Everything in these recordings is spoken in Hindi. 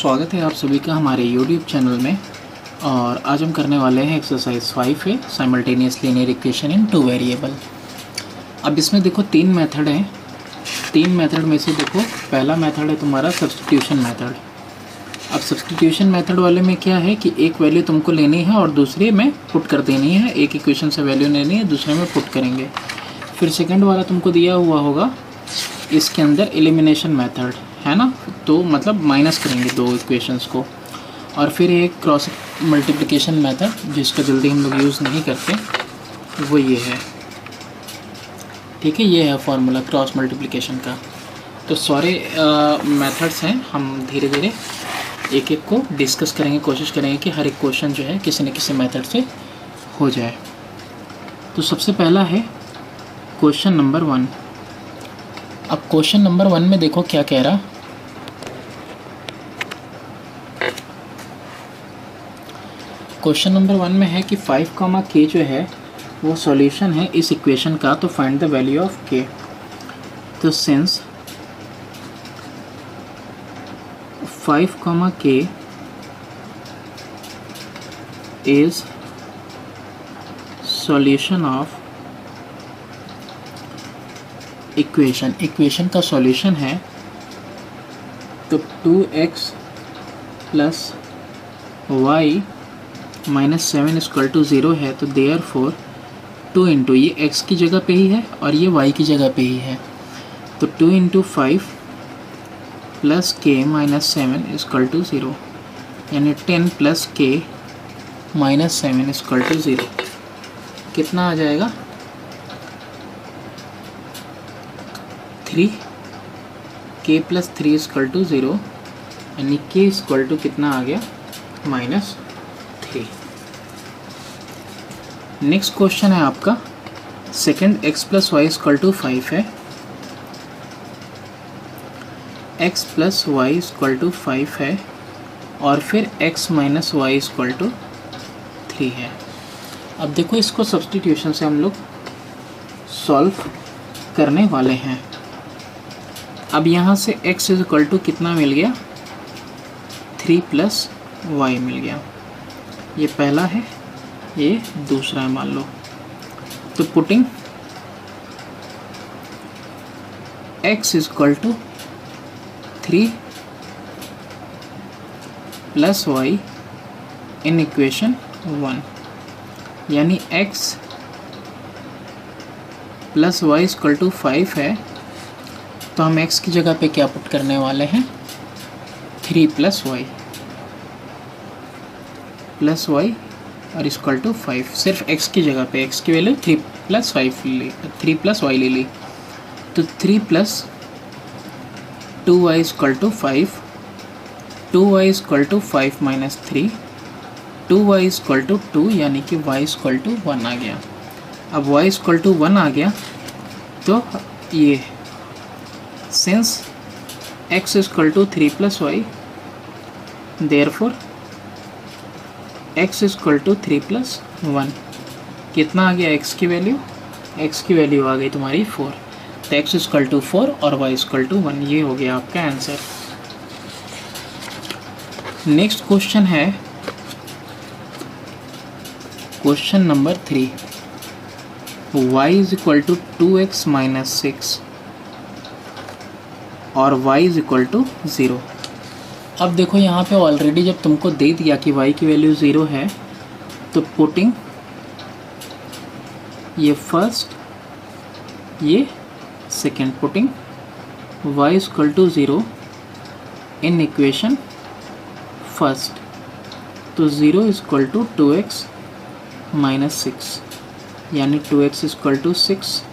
स्वागत है आप सभी का हमारे YouTube चैनल में। और आज हम करने वाले हैं एक्सरसाइज 5 है simultaneous linear equation in 2 variable. अब इसमें देखो 3 मेथड हैं। 3 मेथड में से देखो पहला मेथड है तुम्हारा सब्स्टिट्यूशन मेथड। अब सब्स्टिट्यूशन मेथड वाले में क्या है कि एक वैल्यू तुमको लेनी है और दूसरे में पुट कर देनी है। एक इक्वेशन से वैल्यू लेनी है, दूसरे में पुट करेंगे। फिर सेकेंड वाला तुमको दिया हुआ होगा इसके अंदर एलिमिनेशन मेथड है ना, तो मतलब माइनस करेंगे 2 इक्वेशंस को। और फिर एक क्रॉस मल्टीप्लिकेशन मेथड जिसका जल्दी हम लोग यूज़ नहीं करते, वो ये है। ठीक है, ये है फॉर्मूला क्रॉस मल्टीप्लिकेशन का। तो सारे मेथड्स हैं, हम धीरे धीरे एक एक को डिस्कस करेंगे, कोशिश करेंगे कि हर एक क्वेश्चन जो है किसी न किसी मेथड से हो जाए। तो सबसे पहला है क्वेश्चन नंबर 1। अब क्वेश्चन नंबर 1 में देखो क्या कह रहा। क्वेश्चन नंबर 1 में है कि 5, जो है वो सॉल्यूशन है इस इक्वेशन का, तो find the value of k। तो since 5, is solution of equation का सॉल्यूशन है, तो 2x plus y minus 7 equal to 0 है। तो देयरफॉर 2 इंटू, ये x की जगह पे ही है और ये y की जगह पे ही है, तो 2 into 5 plus k minus 7 equal to 0, यानी 10 plus k minus 7 equal to 0। कितना आ जाएगा? 3 k प्लस 3 इक्वल टू 0, यानी k इक्वल टू कितना आ गया? -3। नेक्स्ट क्वेश्चन है आपका second, x plus y equal to 5 है। x plus y equal to 5 है और फिर x minus y equal to 3 है। अब देखो इसको सब्स्टिट्यूशन से हम लोग सॉल्व करने वाले हैं। अब यहाँ से x इक्वल टू कितना मिल गया? 3 प्लस y मिल गया। ये पहला है, ये दूसरा है मान लो। तो putting x equal to 3 plus y in equation 1, यानी x plus y equal to 5 है, तो हम x की जगह पे क्या पुट करने वाले हैं? 3 प्लस वाई और इक्वल टू 5। सिर्फ x की जगह पे x की वैल्यू 3 प्लस वाई ले ली, तो 3 plus 2y equal to 5, 2y equal to 5 minus 3, 2y equal to 2, यानी कि y इक्वल टू 1 आ गया। अब y इक्वल टू 1 आ गया, तो ये since x equal to 3 plus y, therefore x equal to 3 plus 1, कितना आ गया x की वैल्यू? x की वैल्यू आ गई तुम्हारी 4, तो x इक्वल टू 4 और y इक्वल टू 1। ये हो गया आपका आंसर। नेक्स्ट क्वेश्चन है question number 3। y is equal to 2x minus 6 और y इज इक्वल टू 0। अब देखो यहाँ पे ऑलरेडी जब तुमको दे दिया कि y की वैल्यू 0 है, तो पुटिंग ये फर्स्ट, ये second, putting y equal to 0 in equation first, तो 0 इक्वल टू 2x माइनस 6, यानी 2x इक्वल टू 6,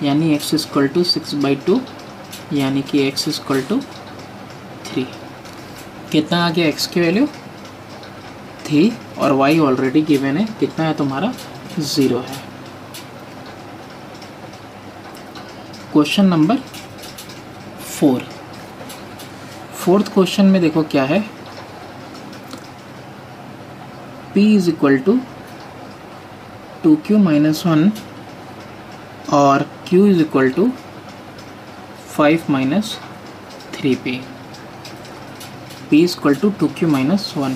यानी x इक्वल टू 6/2, यानी कि x इक्वल टू 3। कितना आ गया x की वैल्यू? 3 और y ऑलरेडी गिवन है, कितना है तुम्हारा? 0 है। Question number 4। फोर्थ क्वेश्चन में देखो क्या है। p is equal to 2q minus 1 और q is equal to 5 minus 3p। p equal to 2q minus 1।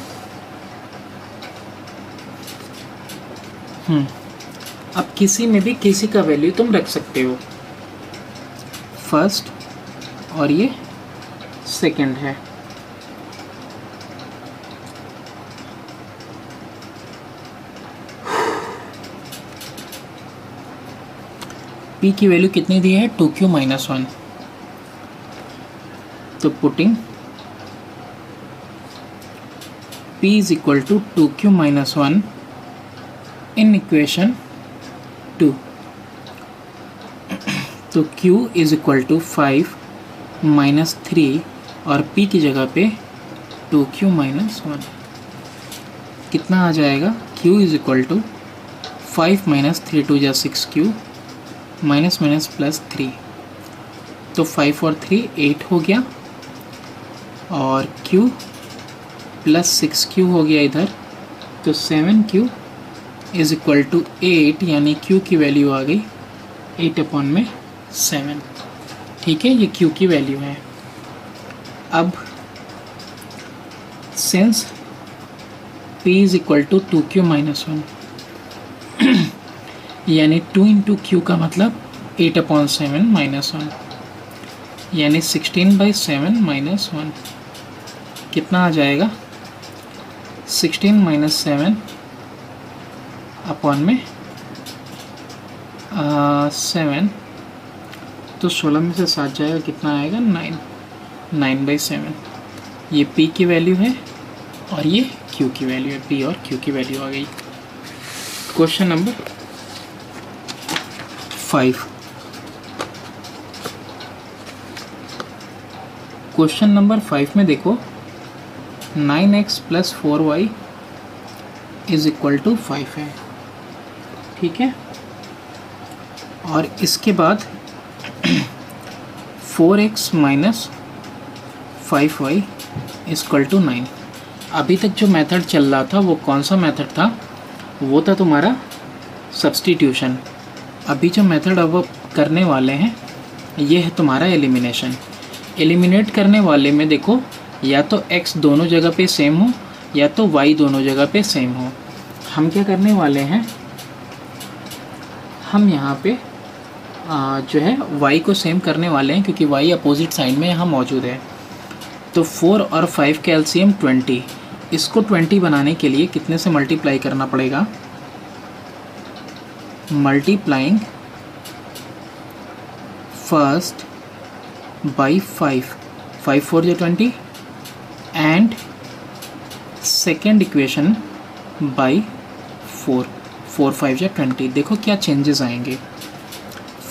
अब किसी में भी किसी का वैल्यू तुम रख सकते हो, फर्स्ट और ये सेकंड है। p की वैल्यू कितनी दी है, 2q माइनस 1। तो putting p is equal to 2q minus 1 in equation 2, तो q is equal to 5 minus 3 और p की जगह पे 2q माइनस 1। कितना आ जाएगा, q is equal to 5 minus 3 2 जा 6q माइनस माइनस प्लस 3, तो 5 और 3 8 हो गया और q प्लस 6q हो गया इधर, तो 7q इज इक्वल टू 8, यानी q की वैल्यू आ गई 8/7। ठीक है, ये q की वैल्यू है। अब since p is equal to 2q minus 1 यानी 2 इंटू क्यू का मतलब 8/7 माइनस 1, यानी 16/7 माइनस 1। कितना आ जाएगा, 16 माइनस 7 अपॉन में 7, तो 16 में से 7 जाएगा, कितना आएगा 9/7। ये p की वैल्यू है और ये q की वैल्यू है, p और q की वैल्यू आ गई। Question number 5। क्वेश्चन नंबर 5 में देखो 9x plus 4y is equal to 5 है। ठीक है, और इसके बाद 4x minus 5y equal to 9। अभी तक जो मेथड चल रहा था वो कौन सा मेथड था, वो था तुम्हारा सब्स्टिट्यूशन। अभी जो मेथड अब करने वाले हैं ये है तुम्हारा एलिमिनेशन। एलिमिनेट करने वाले में देखो या तो x दोनों जगह पे सेम हो या तो y दोनों जगह पे सेम हो। हम क्या करने वाले हैं, हम यहाँ पे जो है y को सेम करने वाले हैं, क्योंकि y अपोजिट साइड में यहाँ मौजूद है। तो 4 और 5 का एलसीएम 20, इसको 20 बनाने के लिए कितने से मल्टीप्लाई करना पड़ेगा, मल्टीप्लाइंग फर्स्ट बाई 5, 5 4 जो 20 एंड सेकेंड इक्वेशन बाई 4, 4 5 जो 20। देखो क्या चेंजेस आएंगे,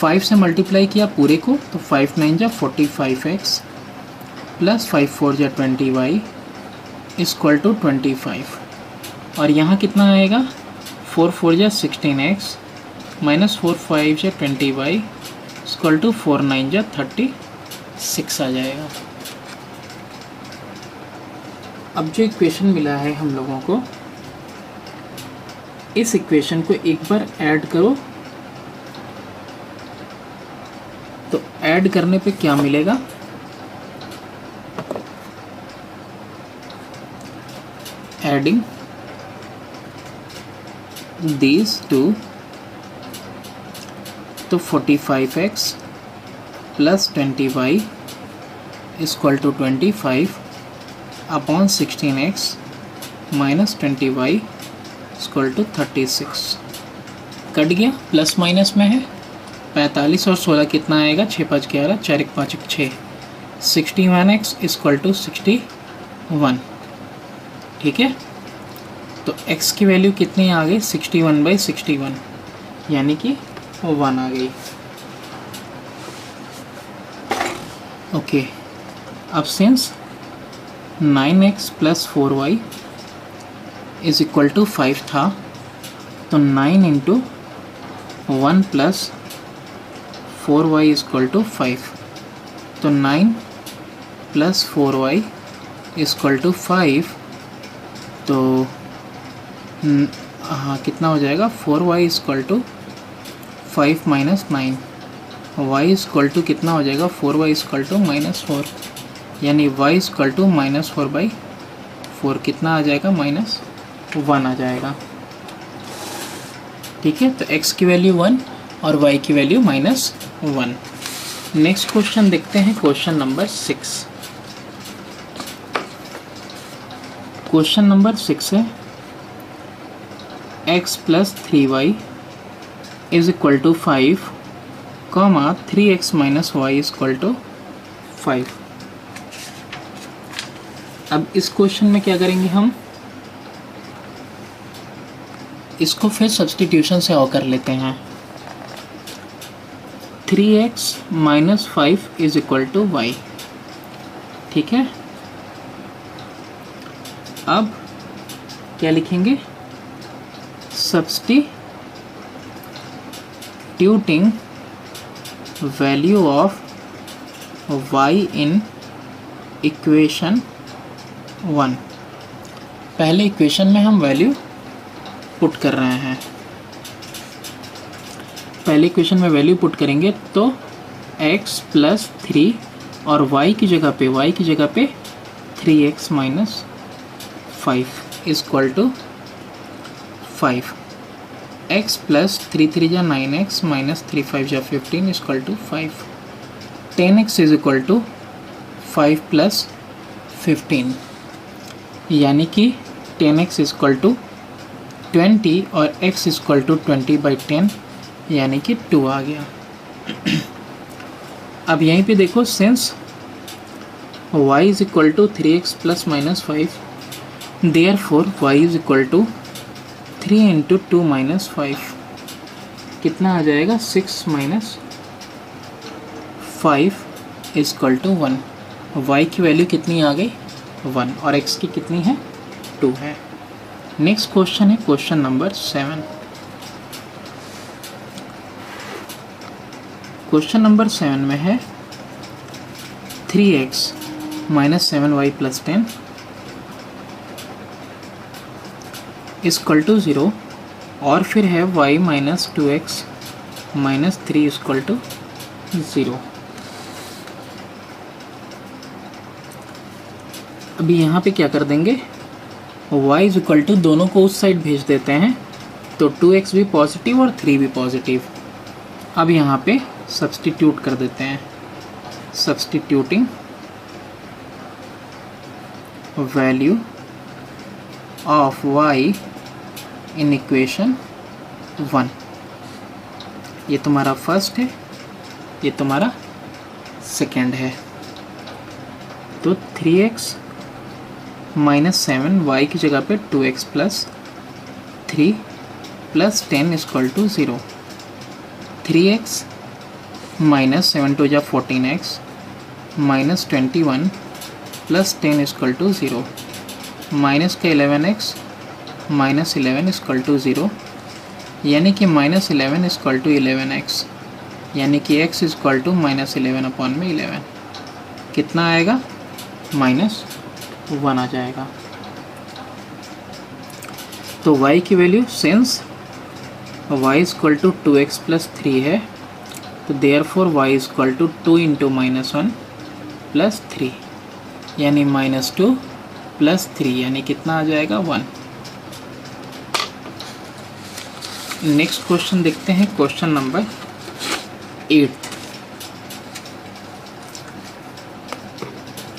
5 से मल्टीप्लाई किया पूरे को तो 5 9 जा 45x प्लस 5 4 जा 20y इक्वल टू 25, और यहाँ कितना आएगा 4 4 जा 16x माइनस 4 5 जा 20y इक्वल टू 4 9 जा 36 आ जाएगा। अब जो इक्वेशन मिला है हम लोगों को, इस इक्वेशन को एक बार ऐड करो, तो ऐड करने पे क्या मिलेगा, एडिंग दीज टू, तो 45x plus 20y equal to 25 upon 16x minus 20y equal to 36। Cut गया, प्लस माइनस में है। 45 और 16 कितना आएगा, 6 5 11, 4 1 5 1 6, 61x इक्वल टू 61। ठीक है, तो x की वैल्यू कितनी आ गई, 61/61, यानी कि 1 आ गई। ओके, अब since 9x plus 4y is equal to 5 था, तो 9 into 1 plus 4y is equal to 5, तो 9 plus 4y is equal to 5, तो हाँ कितना हो जाएगा, 4y is equal to 5 minus 9, y is equal to कितना हो जाएगा, 4y इज इक्वल टू -4। यानी y इक्वल टू -4/4 कितना आ जाएगा, -1 आ जाएगा। ठीक है, तो x की वैल्यू 1 और y की वैल्यू -1। नेक्स्ट क्वेश्चन देखते हैं, क्वेश्चन नंबर 6। क्वेश्चन नंबर 6 है x + 3y is equal to 5, 3x - y equal to 5। अब इस क्वेश्चन में क्या करेंगे, हम इसको फिर सब्स्टिट्यूशन से और कर लेते हैं। 3x - 5 is equal to y। ठीक है, अब क्या लिखेंगे, substituting value of y in equation 1। पहले इक्वेशन में हम वैल्यू पुट कर रहे हैं, पहले इक्वेशन में वैल्यू पुट करेंगे तो x + 3 और y की जगह पे 3x - 5 इक्वल टू 5। x + 3 3 जा 9x - 3 5 जा 15 equal to 5। 10x is equal to 5 + 15, यानी कि 10x इक्वल टू 20 और x इक्वल टू 20/10 यानी कि 2 आ गया। अब यहीं पे देखो, since y is equal to 3x + -5, therefore y is equal to 3 × 2 - 5 कितना आ जाएगा, 6 - 5 इक्वल टू 1। y की वैल्यू कितनी आ गई, 1, और x की कितनी है, 2 है। नेक्स्ट क्वेश्चन है क्वेश्चन नंबर 7। क्वेश्चन नंबर 7 में है 3x - 7y + 10 इक्वल टू 0, और फिर है y - 2x - 3 इक्वल टू 0। अभी यहाँ पे क्या कर देंगे, y इज इक्वल टू दोनों को उस साइड भेज देते हैं, तो 2x भी पॉजिटिव और 3 भी पॉजिटिव। अब यहाँ पे सब्स्टिट्यूट कर देते हैं, substituting value of y in equation 1। ये तुम्हारा फर्स्ट है, ये तुम्हारा सेकेंड है। तो 3x - 7 y की जगह पे 2x + 3 + 10 इक्वल टू 0। 3x - 7 2 जा 14x - 21 + 10 इक्वल टू 0। माइनस का 11x - 11 इक्वल टू 0, यानी कि -11 इक्वल टू 11x, यानी कि x इक्वल टू -11/11 कितना आएगा, -1 आ जाएगा। तो y की value, since y equal to 2x + 3 है, तो देयरफॉर y इक्वल टू 2 × -1 + 3, यानी -2 + 3, यानी कितना आ जाएगा, 1। नेक्स्ट क्वेश्चन देखते हैं, क्वेश्चन नंबर 8।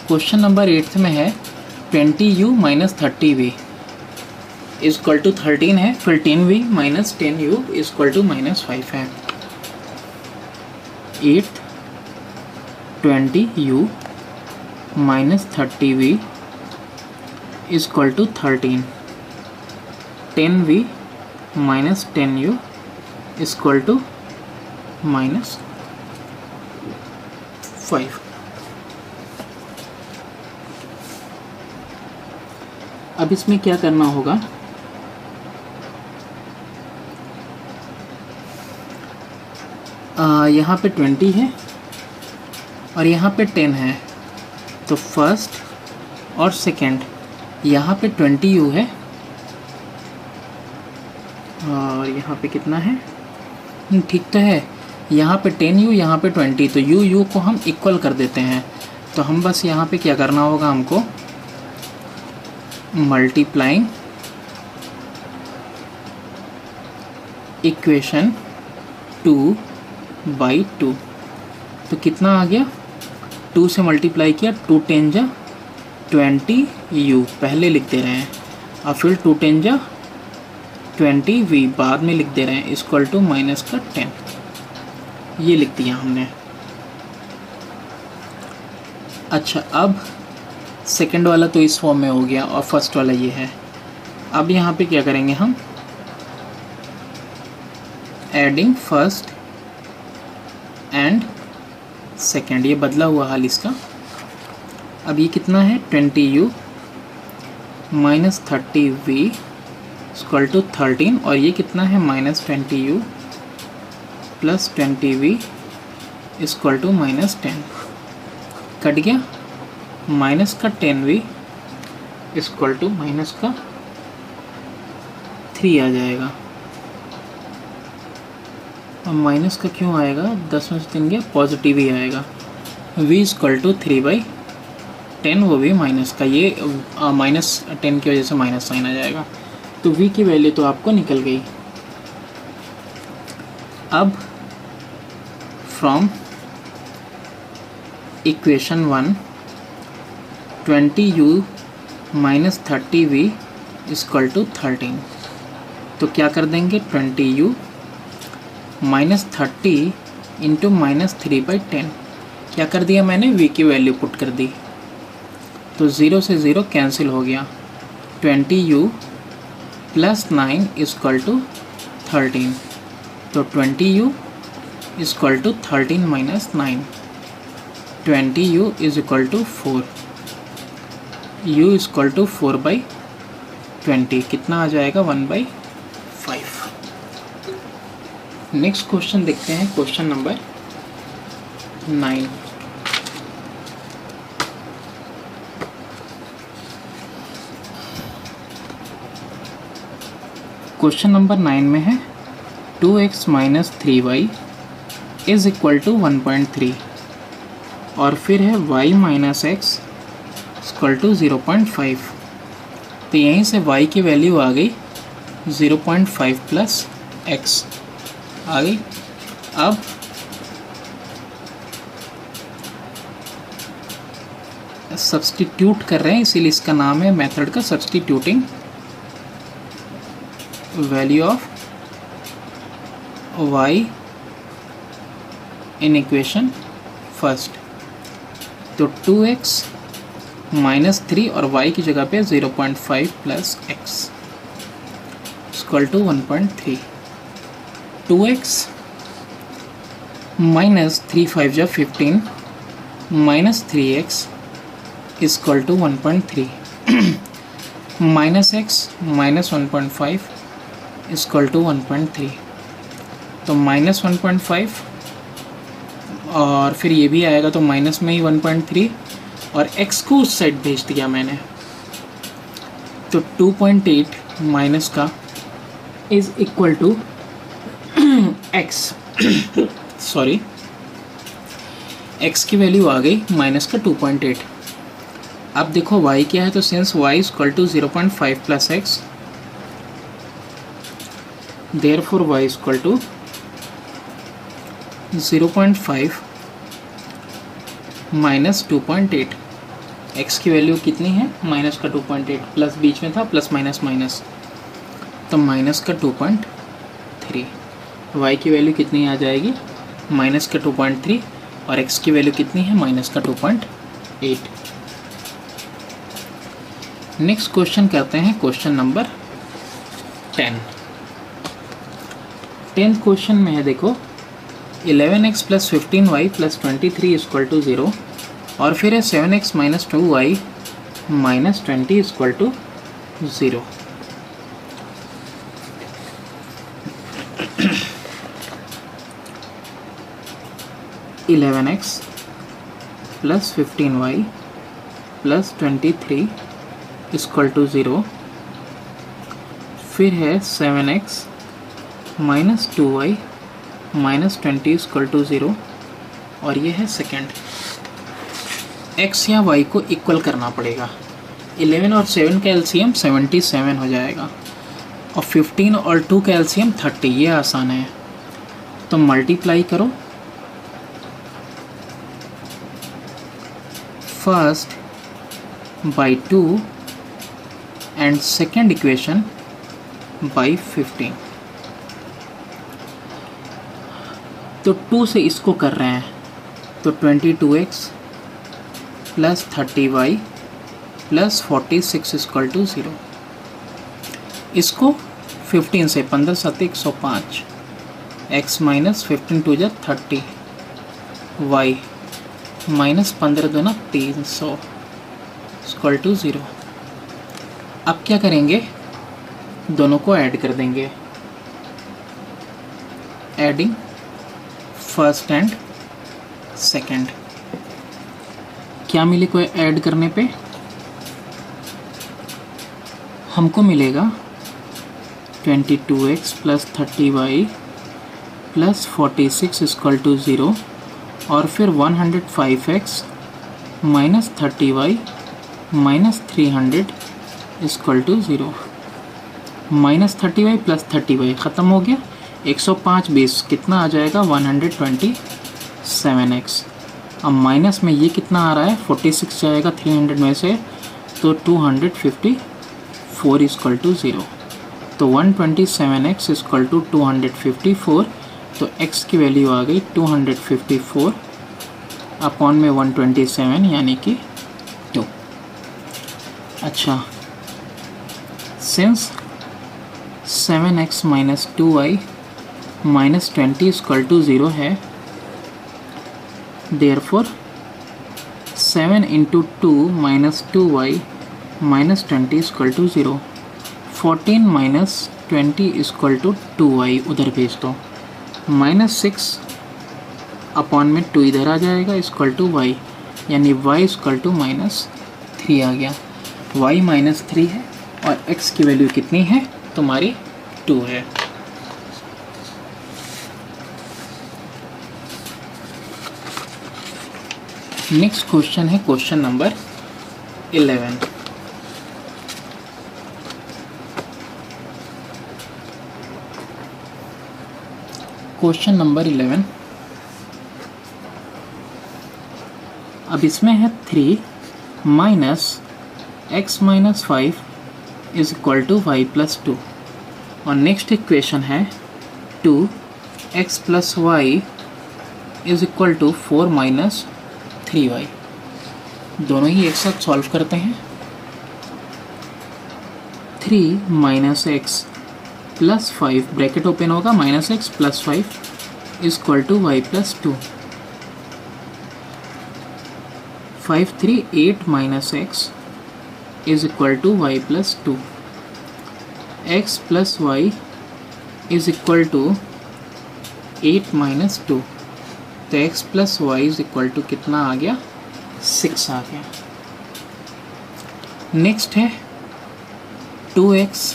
क्वेश्चन नंबर 8 में है 20u - 30v इक्वल टू 13 है, फिर 10v - 10u इक्वल टू -5 है। 8 20u - 30v equal to 13, 10v - 10u equal to -5। अब इसमें क्या करना होगा, यहाँ पे 20 है और यहाँ पे 10 है, तो फर्स्ट और सेकंड यहाँ पे 20u है और यहाँ पे कितना है, ठीक तो है, यहाँ पे 10u यहाँ पे 20, तो u को हम इक्वल कर देते हैं, तो हम बस यहाँ पे क्या करना होगा हमको, मल्टीप्लाइंग इक्वेशन 2/2। तो कितना आ गया, 2 से मल्टीप्लाई किया, 2 10 जा 20u पहले लिख दे रहे हैं, और फिर 2 10 जा 20v बाद में लिख दे रहे हैं, इक्वल टू माइनस का 10, ये लिख दिया हमने। अच्छा, अब सेकंड वाला तो इस फॉर्म में हो गया और फर्स्ट वाला ये है। अब यहाँ पे क्या करेंगे हम, एडिंग फर्स्ट एंड सेकंड, ये बदला हुआ हाल इसका। अब ये कितना है, 20u minus 30v equal to 13, और ये कितना है, minus 20u plus 20v equal to minus 10, cut गया, माइनस का 10v इक्वल टू माइनस का 3 आ जाएगा। अब माइनस का क्यों आएगा, 10 में से 3 गया, पॉजिटिव ही आएगा। v इक्वल टू 3/10, वो भी माइनस का, ये माइनस 10 की वजह से माइनस साइन आ जाएगा। तो v की वैल्यू तो आपको निकल गई। अब from equation 1, 20u minus 30v equal to 13, तो क्या कर देंगे, 20u माइनस 30 इंटू माइनस 3/10, क्या कर दिया मैंने, v की वैल्यू पुट कर दी, तो 0 से 0 कैंसिल हो गया, 20u प्लस 9 इक्वल टू 13, तो 20u equal to 13 minus 9, 20u is equal to 4, u equal to 4/20, कितना आ जाएगा, 1/5। नेक्स्ट क्वेश्चन देखते हैं, क्वेश्चन नंबर 9। क्वेश्चन नंबर 9 में है 2x minus 3y is equal to 1.3, और फिर है y minus x equal to 0.5। तो यहीं से y की वैल्यू आ गई 0.5 प्लस x आ गई। अब सब्स्टिट्यूट कर रहे हैं, इसीलिए इसका नाम है मेथड का substituting value of y in equation first. तो 2x माइनस 3 और y की जगह पे 0.5 plus x equal to 1.3। 2x minus 3 5 जा 15 minus 3x equal to 1.3, minus x minus 1.5 equal to 1.3, तो माइनस 1.5 और फिर ये भी आएगा, तो माइनस में ही 1.3 और x को उस साइड भेज दिया मैंने, तो 2.8 माइनस का is equal to x sorry x की वैल्यू आ गई माइनस का 2.8। अब देखो y क्या है, तो since y equal to 0.5 plus x, therefore y equal to 0.5 minus 2.8। x की वैल्यू कितनी है, माइनस का 2.8, प्लस बीच में था, प्लस माइनस माइनस, तो माइनस का 2.3। y की वैल्यू कितनी आ जाएगी, माइनस का 2.3, और x की वैल्यू कितनी है, माइनस का 2.8। नेक्स्ट क्वेश्चन करते हैं, क्वेश्चन नंबर 10। 10th क्वेश्चन में है, देखो 11x plus 15y plus 23 equal to 0, और फिर है 7x minus 2y minus 20 equal to 0। Eleven x plus 15y plus 23 equal to 0, फिर है 7x minus 2y minus 20 equal to 0, और ये है सेकेंड। x या y को इक्वल करना पड़ेगा। 11 और 7 का एलसीएम 77 हो जाएगा और 15 और 2 का एलसीएम 30। ये आसान है, तो मल्टीप्लाई करो first by 2 and second equation by 15। तो 2 से इसको कर रहे हैं तो 22x plus 30y plus 46 equal to 0। इसको 15 से 15 7 105, x माइनस 15 2 जा 30, y माइनस 15 2 ना 300 इक्वल टू 0। अब क्या करेंगे, दोनों को ऐड कर देंगे। एडिंग फर्स्ट एंड सेकंड, क्या मिले कोई ऐड करने पे, हमको मिलेगा 22x plus 30y plus 46 equal to 0 और फिर 105x minus 30y minus 300 equal to 0। Minus 30y plus 30y ख़त्म हो गया, 105 20 कितना आ जाएगा 127x। अब माइनस में ये कितना आ रहा है 46 जाएगा 300 में से, तो 254 इक्वल टू 0। तो 127x इक्वल टू 254, तो x की वैल्यू आ गई 254 अपॉन में 127 यानी कि 2। अच्छा, since 7x minus 2y minus 20 equal to 0 है, therefore 7 into 2 minus 2y minus 20 equal to 0। 14 minus 20 equal to 2y उधर भेज दो, माइनस 6 अपॉन में 2 इधर आ जाएगा इक्वल टू y, यानी y इक्वल टू माइनस 3 आ गया। y माइनस 3 है और x की वैल्यू कितनी है तुम्हारी 2 है। नेक्स्ट क्वेश्चन है क्वेश्चन नंबर 11। क्वेश्चन नंबर 11, अब इसमें है 3 minus x minus 5 is equal to y plus 2 और नेक्स्ट इक्वेशन है 2x plus y is equal to 4 minus 3y। दोनों ही एक साथ सॉल्व करते हैं। 3 minus x plus 5 bracket open होगा, minus x plus 5 is equal to y plus 2। 5 3 8 minus x is equal to y plus 2। X plus y is equal to 8 minus 2, तो x plus y is equal to कितना आ गया 6 आ गया। नेक्स्ट है 2x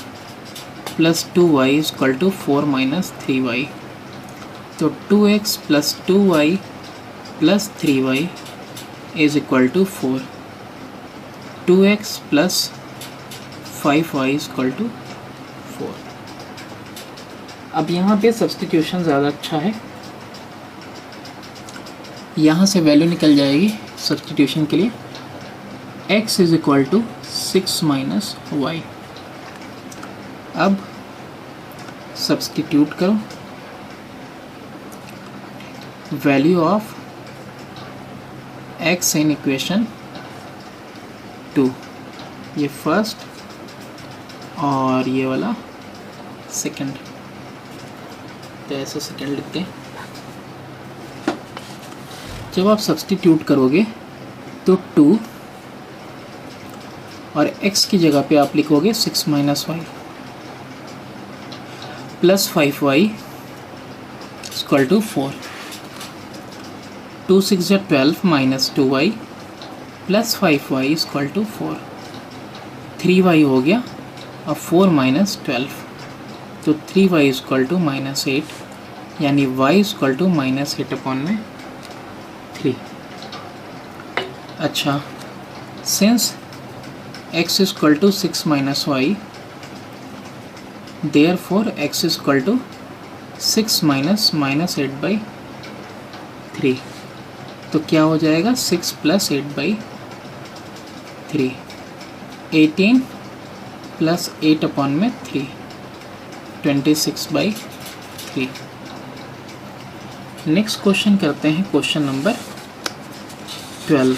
plus 2y is equal to 4 minus 3y, तो 2x plus 2y plus 3y is equal to 4। 2x plus 5y is equal to 4। अब यहाँ पे सब्स्टिट्यूशन ज़्यादा अच्छा है, यहाँ से वैल्यू निकल जाएगी सब्स्टिट्यूशन के लिए। x is equal to 6 minus y. अब सब्स्टिट्यूट करो, value of x in equation 2, ये फर्स्ट और ये वाला सेकंड, तो ऐसे सेकंड लिखते हैं। जब आप सब्स्टिट्यूट करोगे तो 2 और x की जगह पे आप लिखोगे 6 minus y plus 5y equal to 4। 2 6 या 12 minus 2y plus 5y equal to 4। 3y हो गया, अब 4 माइनस 12, तो 3y इक्वल टू माइनस 8, यानी y equal to minus 8 upon में 3। अच्छा, since x is equal to 6 minus y, therefore x is equal to 6 minus 8 by 3, तो क्या हो जाएगा 6 प्लस 8 बाई 3, 18 प्लस 8 अपॉन में 3, 26 बाई 3। नेक्स्ट क्वेश्चन करते हैं, क्वेश्चन नंबर 12।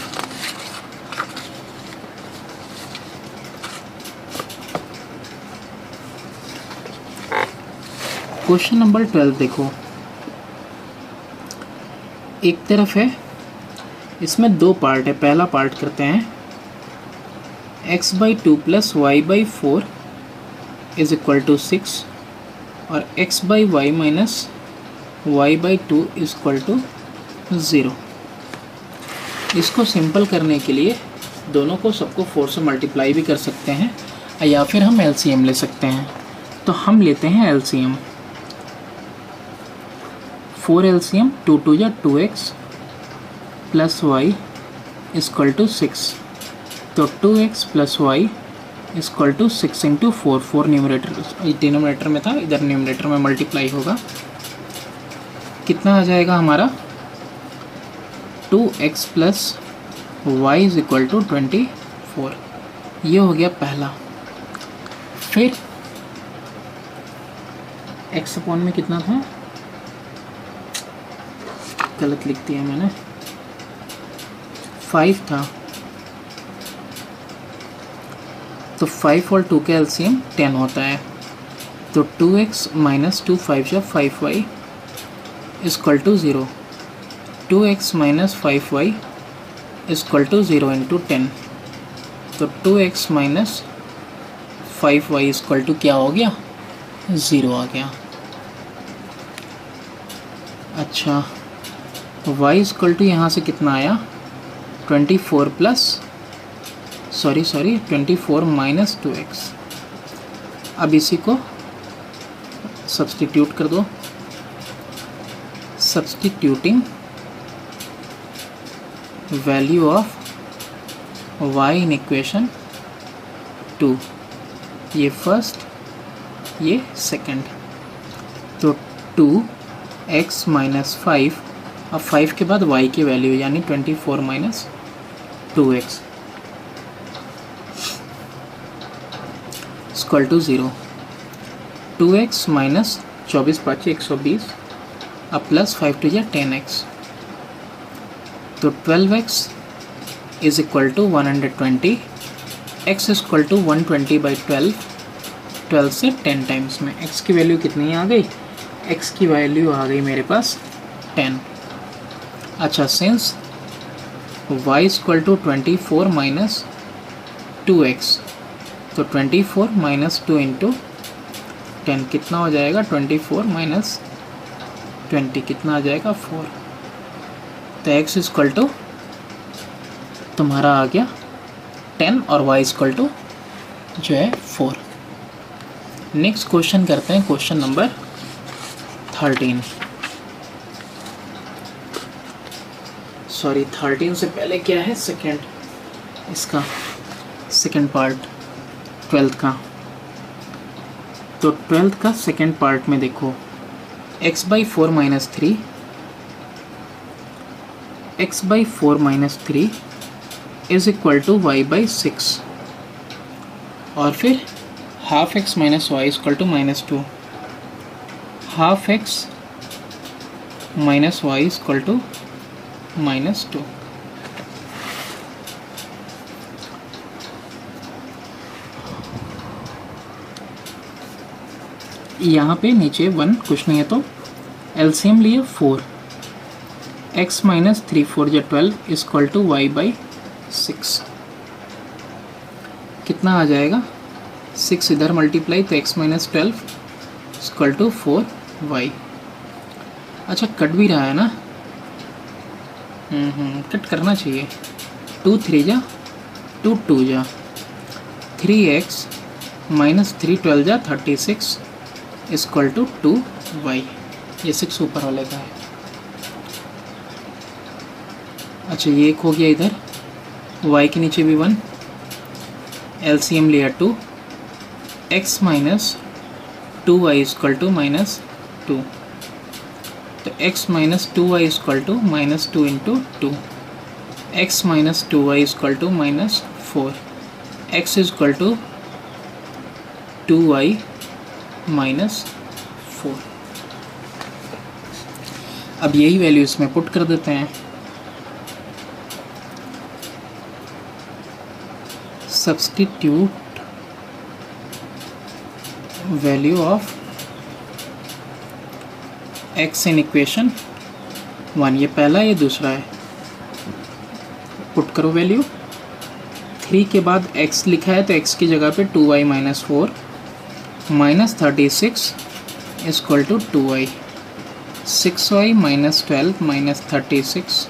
क्वेश्चन नंबर 12 देखो, एक तरफ है, इसमें दो पार्ट है। पहला पार्ट करते हैं, x by 2 plus y by 4 is equal to 6 और x by y minus y by 2 is equal to 0। इसको सिंपल करने के लिए दोनों को सबको 4 से मल्टीप्लाई भी कर सकते हैं या फिर हम LCM ले सकते हैं। तो हम लेते हैं LCM, 4 LCM, 2 2 या 2x plus y equal to 6, तो 2x plus y equal to 6 into 4, 4 numerator denominator में था, इधर न्यूमरेटर में मल्टीप्लाई होगा। कितना आ जाएगा हमारा 2x plus y is equal to 24। ये हो गया पहला। फिर x अपॉन में कितना था, गलत लिख दिया मैंने, 5 था, तो 5 और 2 का एलसीएम 10 होता है। तो 2x माइनस 2 5 या 5y equal to 0, 2x minus 5y equal to 0 into 10, तो 2x minus 5y equal to क्या हो गया, 0 आ गया। अच्छा, y इक्वल टू यहाँ से कितना आया, 24 प्लस 24 माइनस 2x। अब इसी को सब्सटीट्यूट कर दो, substituting value of y in equation 2, ये फर्स्ट ये सेकंड, तो 2x माइनस 5, अब 5 के बाद y की वैल्यू यानी 24 minus 2x equal to 0, 2x minus 24 5 120, अब प्लस 5 टू या 10x, तो 12x is equal to 120, x equal to 120 by 12 से 10 टाइम्स में x की वैल्यू कितनी आ गई, x की वैल्यू आ गई मेरे पास 10। अच्छा, सिंस y equal to 24 minus 2x, तो 24 माइनस 2 इंटू 10 कितना हो जाएगा, 24 माइनस 20 कितना आ जाएगा, 4। तो x इक्वल टू तुम्हारा आ गया 10 और y इक्वल टू जो है 4। नेक्स्ट क्वेश्चन करते हैं, क्वेश्चन नंबर 13। सॉरी, 13 से पहले क्या है, सेकेंड, इसका सेकेंड पार्ट 12th का। तो 12th का सेकेंड पार्ट में देखो, x by 4 minus 3, x by 4 minus 3 is equal to y by 6, और फिर half x minus y equal to minus 2, half x minus y equal to minus 2। यहाँ पे नीचे 1 कुछ नहीं है, तो एलसीएम लिए 4, x माइनस 3 4 या 12 इक्वल टू वाई बाई 6। कितना आ जाएगा, 6 इधर मल्टीप्लाई, तो x minus 12 equal to 4y। अच्छा, कट भी रहा है ना, कट करना चाहिए, 2 3 जा 2 2 जा 3x माइनस 3 12 जा 36 इक्वल टू 2y। ये 6 ऊपर वाले का है। अच्छा, ये एक हो गया इधर, y के नीचे भी 1, LCM लिया 2, x minus 2y equal to minus 2, तो x minus 2y equal to minus 2 into 2, x minus 2y equal to minus 4, x equal to 2y minus 4। अब यही वैल्यू इसमें पुट कर देते हैं। Substitute value of x in equation 1, ये पहला ये दूसरा है। पुट करो वैल्यू, 3 के बाद x लिखा है तो x की जगह पे 2y minus 4 minus 36 equal to 2y, 6y minus 12 minus 36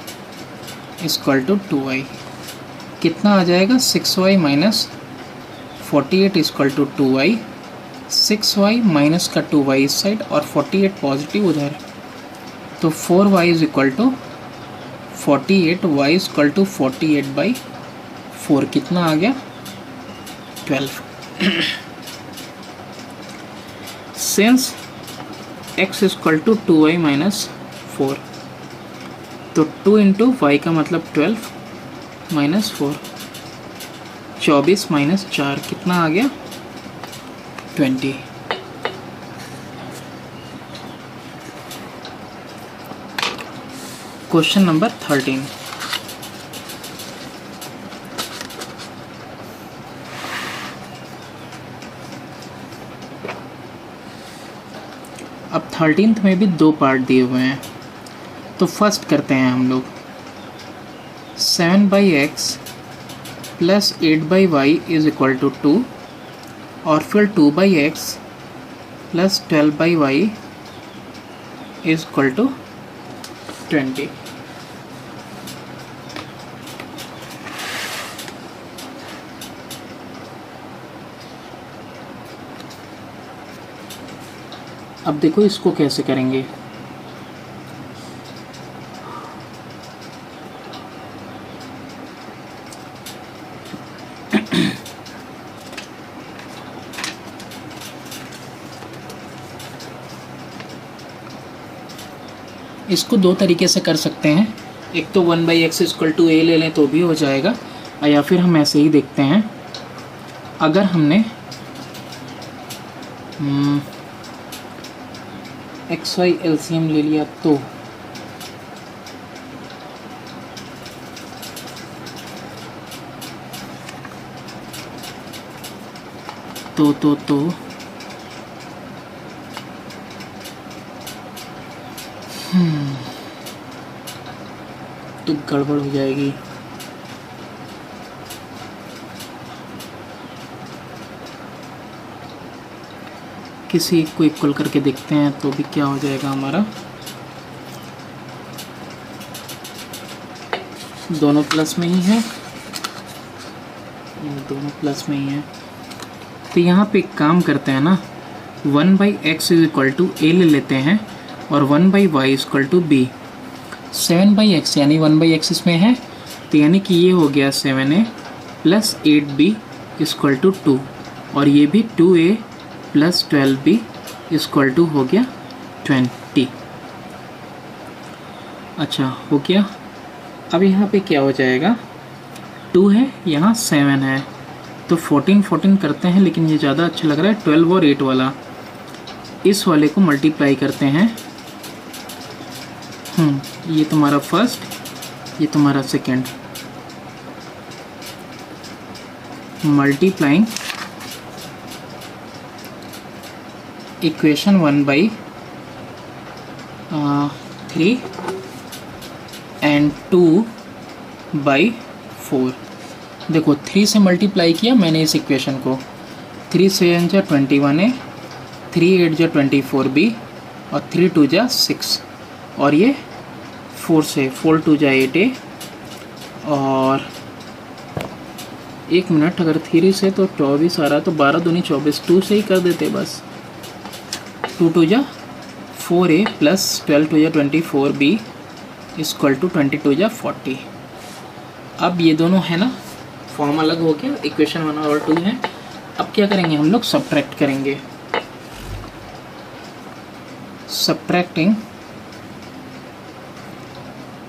equal to 2y। कितना आ जाएगा? 6y minus 48 equal to 2y, 6y minus का 2y इस साइड और 48 पॉजिटिव उधर, तो 4y is equal to 48, y equal to 48/4। कितना आ गया? 12। Since x equal to 2y minus 4, तो 2 इंटू वाई का मतलब 12 माइनस 4, 24 माइनस 4, कितना आ गया? 20। Question number 13। अब 13th में भी 2 पार्ट दिए हुए हैं, तो फर्स्ट करते हैं हम लोग। 7/x plus 8/y is equal to 2, और फिर 2/x plus 12/y is equal to 20। अब देखो इसको कैसे करेंगे। इसको 2 तरीके से कर सकते हैं। एक तो 1/x इक्वल टू a ले लें तो भी हो जाएगा, या फिर हम ऐसे ही देखते हैं। अगर हमने xy LCM ले लिया तो गड़बड़ हो जाएगी। किसी एक को इक्वल करके देखते हैं तो भी क्या हो जाएगा हमारा। दोनों प्लस में ही है, दोनों प्लस में ही है, तो यहाँ पे एक काम करते हैं ना, 1/x is equal to a ले लेते हैं और 1/y is equal to b। 7/x यानी 1/x इसमें है, तो यानी कि ये हो गया 7a plus 8b equal to 2, और ये भी 2a plus 12b equal to हो गया 20। अच्छा हो गया। अब यहाँ पे क्या हो जाएगा, 2 है, यहाँ 7 है, तो 14 करते हैं, लेकिन ये ज़्यादा अच्छा लग रहा है 12 और 8 वाला। इस वाले को मल्टीप्लाई करते हैं। ये तुम्हारा फर्स्ट, ये तुम्हारा सेकंड, मल्टीप्लाइंग इक्वेशन 1/3 एंड 2/4। देखो 3 से मल्टीप्लाई किया मैंने इस इक्वेशन को, 3 7 जा 21a, 3 8 जा 24b, और 3 2 जा 6, और ये 4 से 4 2 जा 8a, और 1 मिनट, अगर 3 से तो 24 आ रहा, तो 12 दूनी 24, 2 से ही कर देते बस। 2 2 जा 4a प्लस 12 2 जा 24b इक्वल टू 22 जा 40। अब ये दोनों है ना, फॉर्म अलग हो गया, इक्वेशन 1 और 2 है। अब क्या करेंगे हम लोग, सब्ट्रैक्ट करेंगे। सब्ट्रैक्टिंग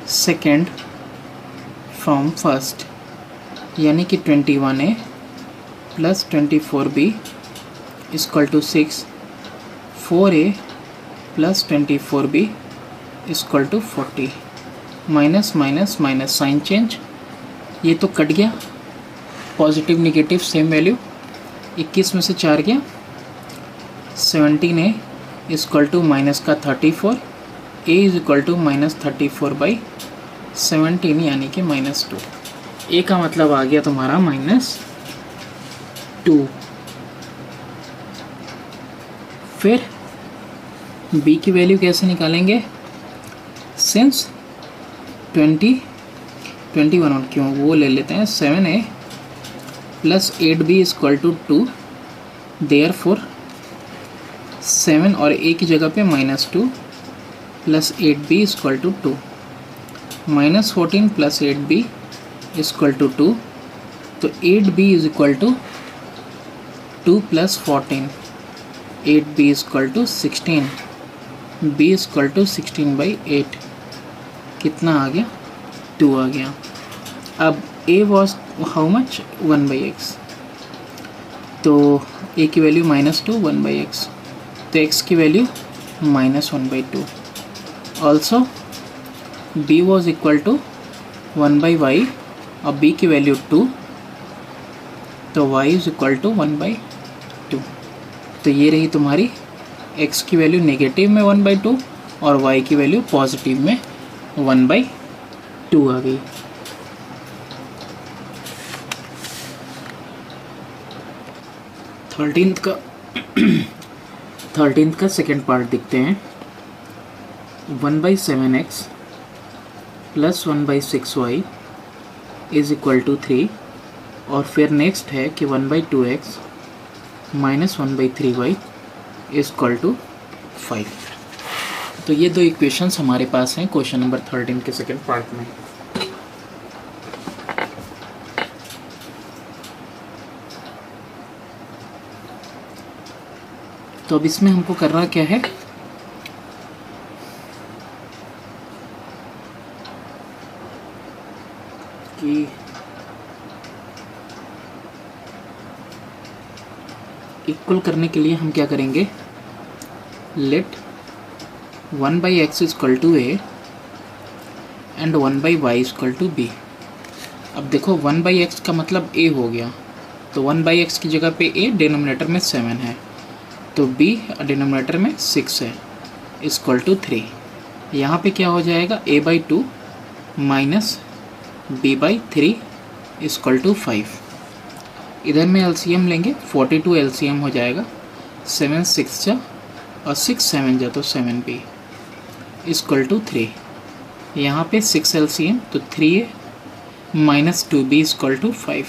सेकेंड फ्रॉम फर्स्ट, यानी कि 21A plus 24B equal to 6, 4A plus 24B equal to 40, minus minus minus sign change, ये तो कट गया, पॉजिटिव निगेटिव सेम वैल्यू, 21 में से 4 गया, 17A इक्वल टू माइनस का 34, A is equal to minus 34/17 यानी कि -2। A का मतलब आ गया तुम्हारा -2। फिर B की वैल्यू कैसे निकालेंगे, सिंस 21 और क्यों वो ले लेते हैं, 7A plus 8B equal to 2, therefore 7 और A की जगह पे -2 plus 8B equal to 2, -14 plus 8B equal to 2, तो 8B is equal to 2 plus 14, 8B equal to 16, B equal to 16/8, कितना आ गया, 2 आ गया। अब A was how much, 1/x, तो A की वैल्यू -2, 1/x, तो x की value -1/2। Also B was equal to 1/y और B की वैल्यू 2, तो y इज इक्वल टू 1/2। तो ये रही तुम्हारी x की वैल्यू नेगेटिव में 1/2 और y की वैल्यू पॉजिटिव में 1/2 आ गई। थर्टीन्थ का सेकेंड पार्ट देखते हैं। 1/7x plus 1/6y is equal to 3, और फिर नेक्स्ट है कि 1/2x minus 1/3y is equal to 5। तो ये दो इक्वेशंस हमारे पास हैं क्वेश्चन नंबर 13 के सेकेंड पार्ट में। तो अब इसमें हमको करना क्या है, कि इक्वल करने के लिए हम क्या करेंगे, let 1/x equal to a and 1/y equal to b। अब देखो 1/x का मतलब a हो गया, तो 1/x की जगह पे a डिनोमिनेटर में 7 है, तो b डिनोमिनेटर में 6 है, इक्वल टू 3। यहाँ पे क्या हो जाएगा, a/2 minus b/3 equal to 5। इधर में एलसीएम लेंगे, 42 एलसीएम हो जाएगा, 7 6 जा और 6 7 जा तो 7b इक्वल टू 3। यहाँ पे 6 एलसीएम तो 3a minus 2b equal to 5,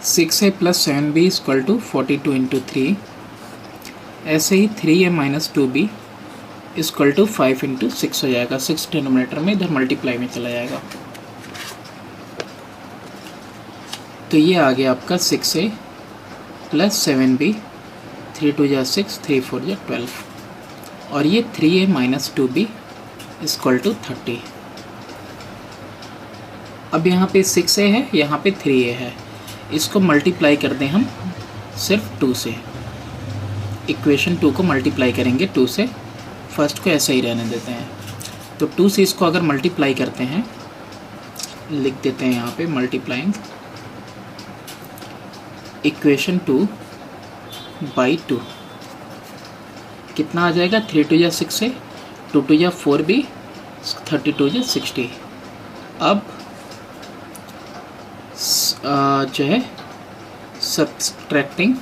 6a plus 7b equal to 42 into 3। ऐसे ही 3a minus 2b equal to 5 into 6 हो जाएगा, 6 डिनोमिनेटर में इधर मल्टीप्लाई में चला जाएगा। तो ये आ गया आपका 6a प्लस 7b, 3 2 जा 6, 3 4 जा 12, और ये 3a minus 2b equal to 30। अब यहाँ पे 6a है, यहाँ पे 3a है, इसको मल्टीप्लाई कर दें हम सिर्फ 2 से। इक्वेशन 2 को मल्टीप्लाई करेंगे 2 से, फर्स्ट को ऐसा ही रहने देते हैं। तो 2 से इसको अगर मल्टीप्लाई करते हैं, लिख देते हैं यहाँ पे मल्टीप्लाइंग इक्वेशन 2 बाई 2, कितना आ जाएगा, 3 2 जा 6 है, 2 2 जा 4b, 32 जा 60। अब जो है सब्सट्रैक्टिंग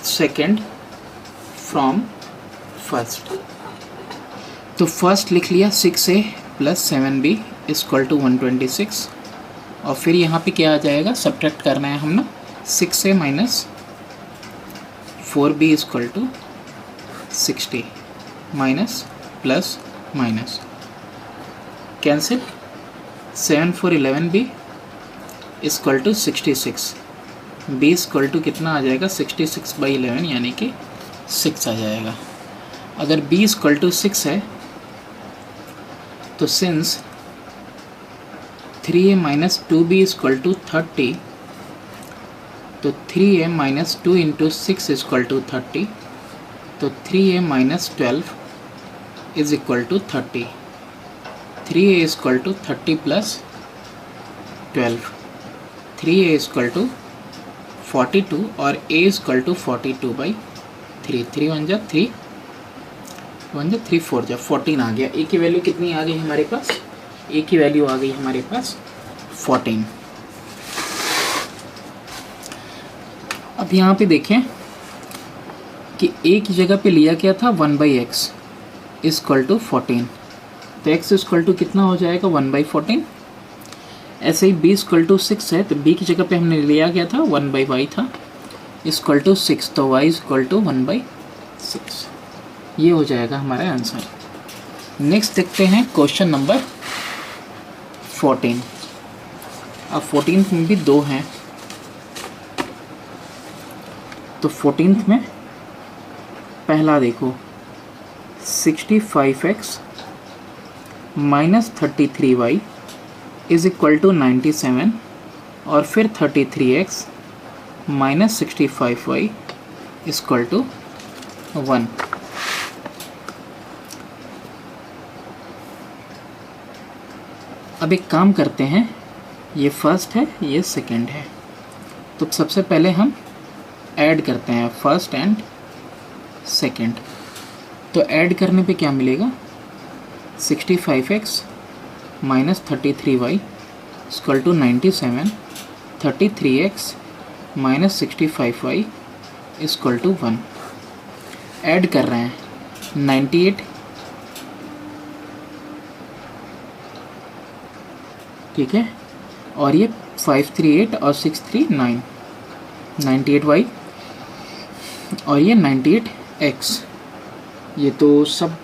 सेकेंड फ्रॉम फर्स्ट, तो फर्स्ट लिख लिया 6a plus 7b equal to 126, और फिर यहाँ पे क्या आ जाएगा, सब्ट्रैक्ट करना है हम ना, 6a minus 4b equal to 60 minus plus minus, cancel, 7 4 11 B equal to 66, B equal to कितना आ जाएगा 66/11 यानी कि 6 आ जाएगा। अगर b इक्वल टू 6 है तो since 3a minus 2b equal to 30, तो 3a minus 2 into 6 equal to 30, तो 3a minus 12 is equal to 30, 3a equal to 30 plus 12, 3a equal to 42 और a इक्वल टू 42/3, 3 1 जा 3 1 जा 3 4 जा 14 आ गया। a की वैल्यू कितनी आ गई हमारे पास, a की वैल्यू आ गई हमारे पास 14। अब यहाँ पे देखें कि a की जगह पे लिया क्या था 1/x इक्वल टू 14, तो x इक्वल टू कितना हो जाएगा 1/14। ऐसे ही b इक्वल टू 6 है तो b की जगह पे हमने लिया गया था 1/y था इक्वल टू 6, तो y इक्वल टू 1/6। ये हो जाएगा हमारा आंसर। नेक्स्ट देखते हैं क्वेश्चन नंबर 14। अब 14th में भी 2 हैं, तो 14th में पहला देखो 65x minus 33y is equal to 97 और फिर 33x minus 65y equal to 1। अब एक काम करते हैं, ये फर्स्ट है ये सेकंड है, तो सबसे पहले हम ऐड करते हैं फर्स्ट एंड सेकंड। तो ऐड करने पे क्या मिलेगा 65x minus 33y equal to 97, 33x minus 65y equal to 1। Add कर रहे हैं 98, ठीक है, और ये 538 और 639, 98y और ये 98x, ये तो सब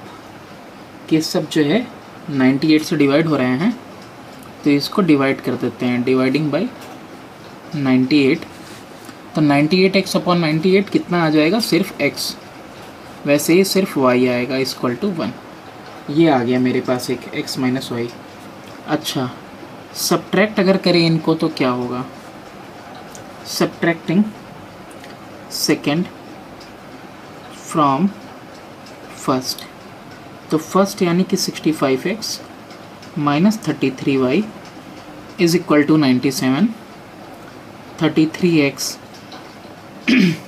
के सब जो है 98 से डिवाइड हो रहे हैं, तो इसको डिवाइड कर देते हैं, डिवाइडिंग बाय 98, तो 98x अपॉन 98 कितना आ जाएगा सिर्फ x, वैसे ही सिर्फ y आएगा इक्वल टू 1। ये आ गया मेरे पास एक x माइनस वाई। अच्छा, सब्ट्रैक्ट अगर करें इनको तो क्या होगा, सब्ट्रैक्टिंग सेकेंड फ्रॉम फर्स्ट, तो फर्स्ट यानी कि 65x minus 33y is equal to 97, 33x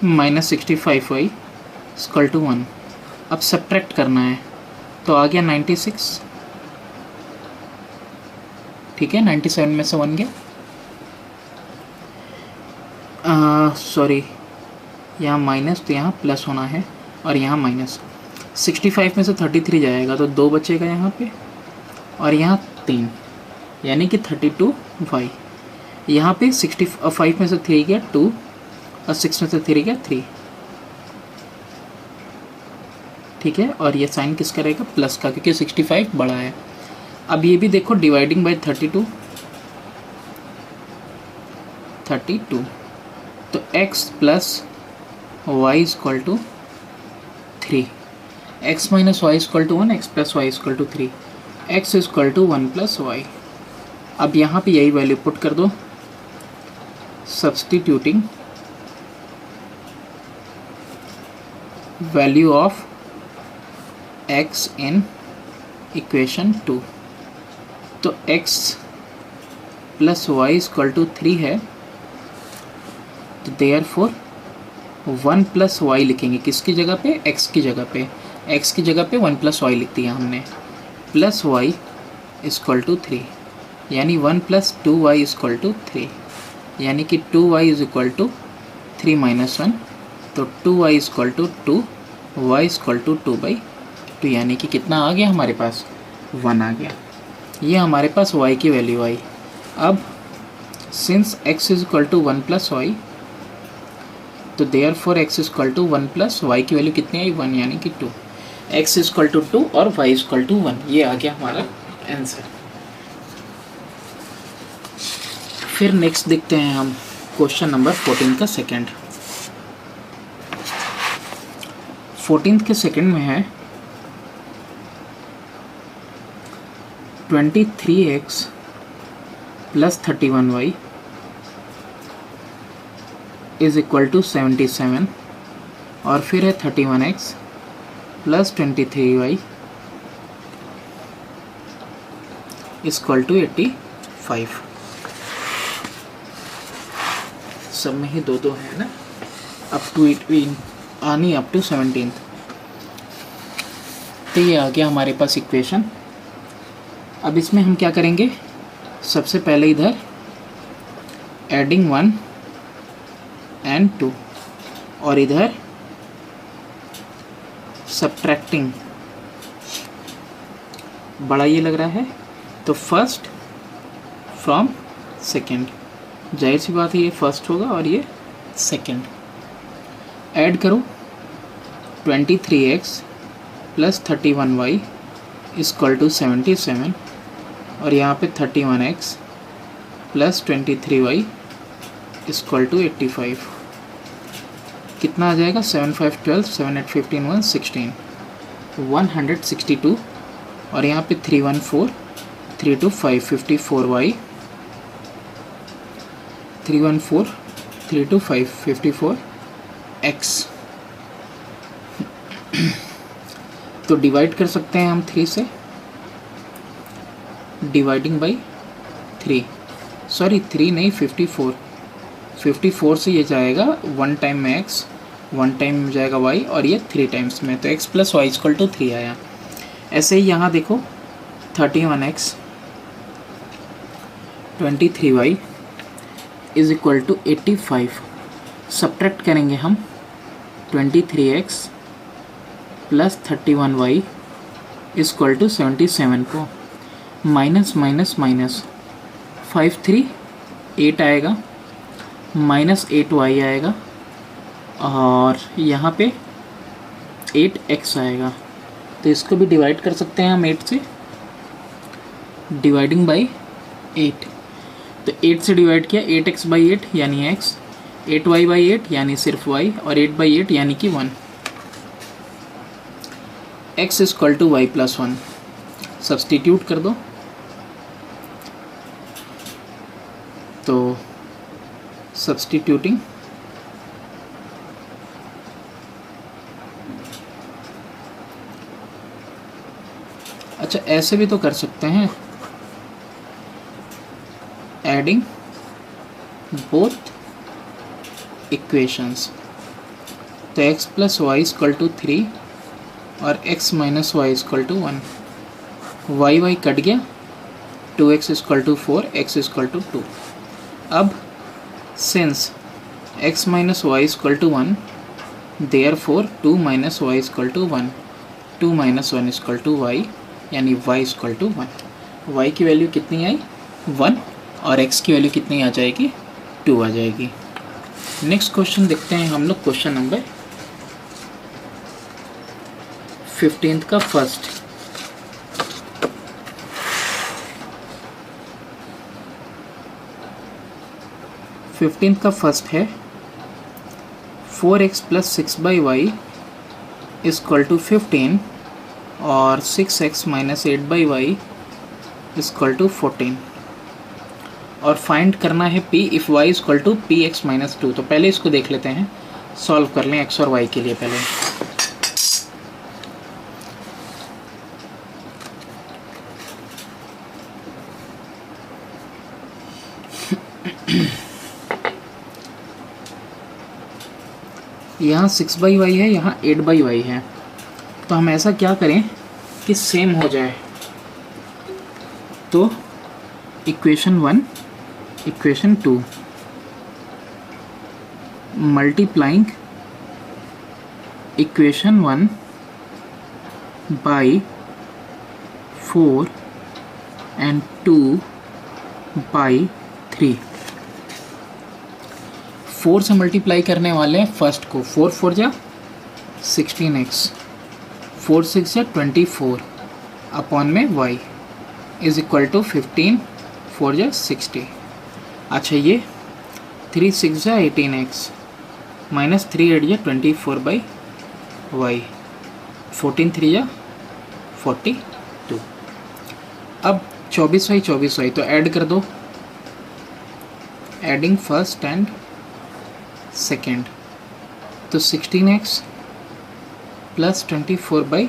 minus 65y equal to 1। अब सब्ट्रैक्ट करना है तो आ गया 96, ठीक है, 97 में से 1 गया, सॉरी यहाँ माइनस तो यहाँ प्लस होना है और यहाँ माइनस, 65 में से 33 जाएगा तो 2 बचेगा यहाँ पे और यहाँ 3 यानी कि 32y। यहाँ पे 65 में से 3 गया 2 और 6 में से 3 गया 3, ठीक है, और ये साइन किसका रहेगा प्लस का, क्योंकि 65 बड़ा है। अब ये भी देखो डिवाइडिंग बाय 32, तो x plus y equal to 3, x minus y equal to 1, x plus y equal to 3, x equal to 1 plus y. अब यहाँ पे यही वैल्यू पुट कर दो, substituting value of x in equation 2, तो x plus y equal to 3 है, तो देयरफॉर 1 प्लस वाई लिखेंगे किसकी जगह पे, x की जगह पे, x की जगह पे 1 प्लस वाई लिख दिया हमने, प्लस वाई इक्वल टू 3, यानी 1 प्लस 2y इक्वल टू 3, यानी कि 2y is equal to 3 minus 1, तो 2y equal to 2, y equal to 2/2, यानी कि कितना आ गया हमारे पास 1 आ गया। ये हमारे पास y की वैल्यू आई। अब since x is equal to 1 plus y, तो therefore x is equal to 1 plus y की वैल्यू कितनी आई 1, यानी कि 2, x इज इक्वल टू 2 और y इज इक्वल टू 1। ये आ गया हमारा आंसर। फिर नेक्स्ट देखते हैं हम क्वेश्चन नंबर 14 का सेकंड। 14th के सेकंड में है 23x plus 31y is equal to 77 और फिर है 31x plus 23y equal to 85। सब में ही दो दो है ना, अप टू 18 आनी अप टू 17। तो ये आ गया हमारे पास इक्वेशन। अब इसमें हम क्या करेंगे, सबसे पहले इधर एडिंग 1 एंड 2 और इधर सब्ट्रैक्टिंग, बड़ा ये लग रहा है तो फर्स्ट फ्रॉम सेकेंड, जाहिर सी बात है ये फर्स्ट होगा और ये सेकेंड। ऐड करो 23x plus 31y equal to 77 और यहाँ पे 31x plus 23y equal to 85। कितना आ जाएगा, 7 5 12 7 8 15 1 16 162 और यहाँ पे 3 1 4 3 2 5 54y 3 1 4 3 2 5 54x। तो डिवाइड कर सकते हैं हम 3 से, डिवाइडिंग बाई 3, सॉरी 3 नहीं 54 से ये जाएगा 1 टाइम में x, 1 टाइम में जाएगा y और ये 3 टाइम्स में, तो x plus y equal to 3 आया। ऐसे ही यहाँ देखो 31x 23y is equal to 85। Subtract करेंगे हम 23x plus 31y equal to 77 को, माइनस माइनस माइनस 5 3 8 आएगा, माइनस 8y आएगा और यहाँ पे 8x आएगा। तो इसको भी डिवाइड कर सकते हैं हम 8 से, डिवाइडिंग बाई 8। तो 8 से डिवाइड किया 8x बाई 8 यानी x, 8y बाई 8 यानी सिर्फ y और 8 बाई 8 यानी कि 1। x equal to y plus 1 substitute कर दो तो सब्सटीट्यूटिंग अच्छा ऐसे भी तो कर सकते हैं, एडिंग बोथ इक्वेशंस। तो x plus y equal to 3 और x minus y equal to 1, y cut गया, 2x equal to 4 x equal to 2। अब since x minus y equal to 1 therefore 2 minus y equal to 1, 2 minus 1 equal to y यानी y इक्वल टू 1। y की वैल्यू कितनी आई 1 और x की वैल्यू कितनी आ जाएगी 2 आ जाएगी। नेक्स्ट क्वेश्चन देखते हैं हम लोग, क्वेश्चन नंबर 15th का फर्स्ट। का फर्स्ट है 4x plus 6 by y equal to 15 और 6x minus 8 by y equal to 14 और फाइंड करना है p if y equal to p x minus 2। तो पहले इसको देख लेते हैं, सॉल्व कर लें x और y के लिए पहले। यहाँ 6 बाई वाई है, यहाँ 8 बाई वाई है, तो हम ऐसा क्या करें कि सेम हो जाए। तो equation 1 equation 2 multiplying equation 1 by 4 and 2 by 3। 4 से मल्टीप्लाई करने वाले हैं फर्स्ट को, 4 4 जा 16x, 4 6 जा 24 अपॉन में y इज इक्वल टू 15 4 जा 60। अच्छा ये 3 6 या 18x माइनस 3 8 या 24/y 14 3 या 42। अब 24y तो ऐड कर दो, एडिंग फर्स्ट एंड सेकेंड, तो 16x plus 24/y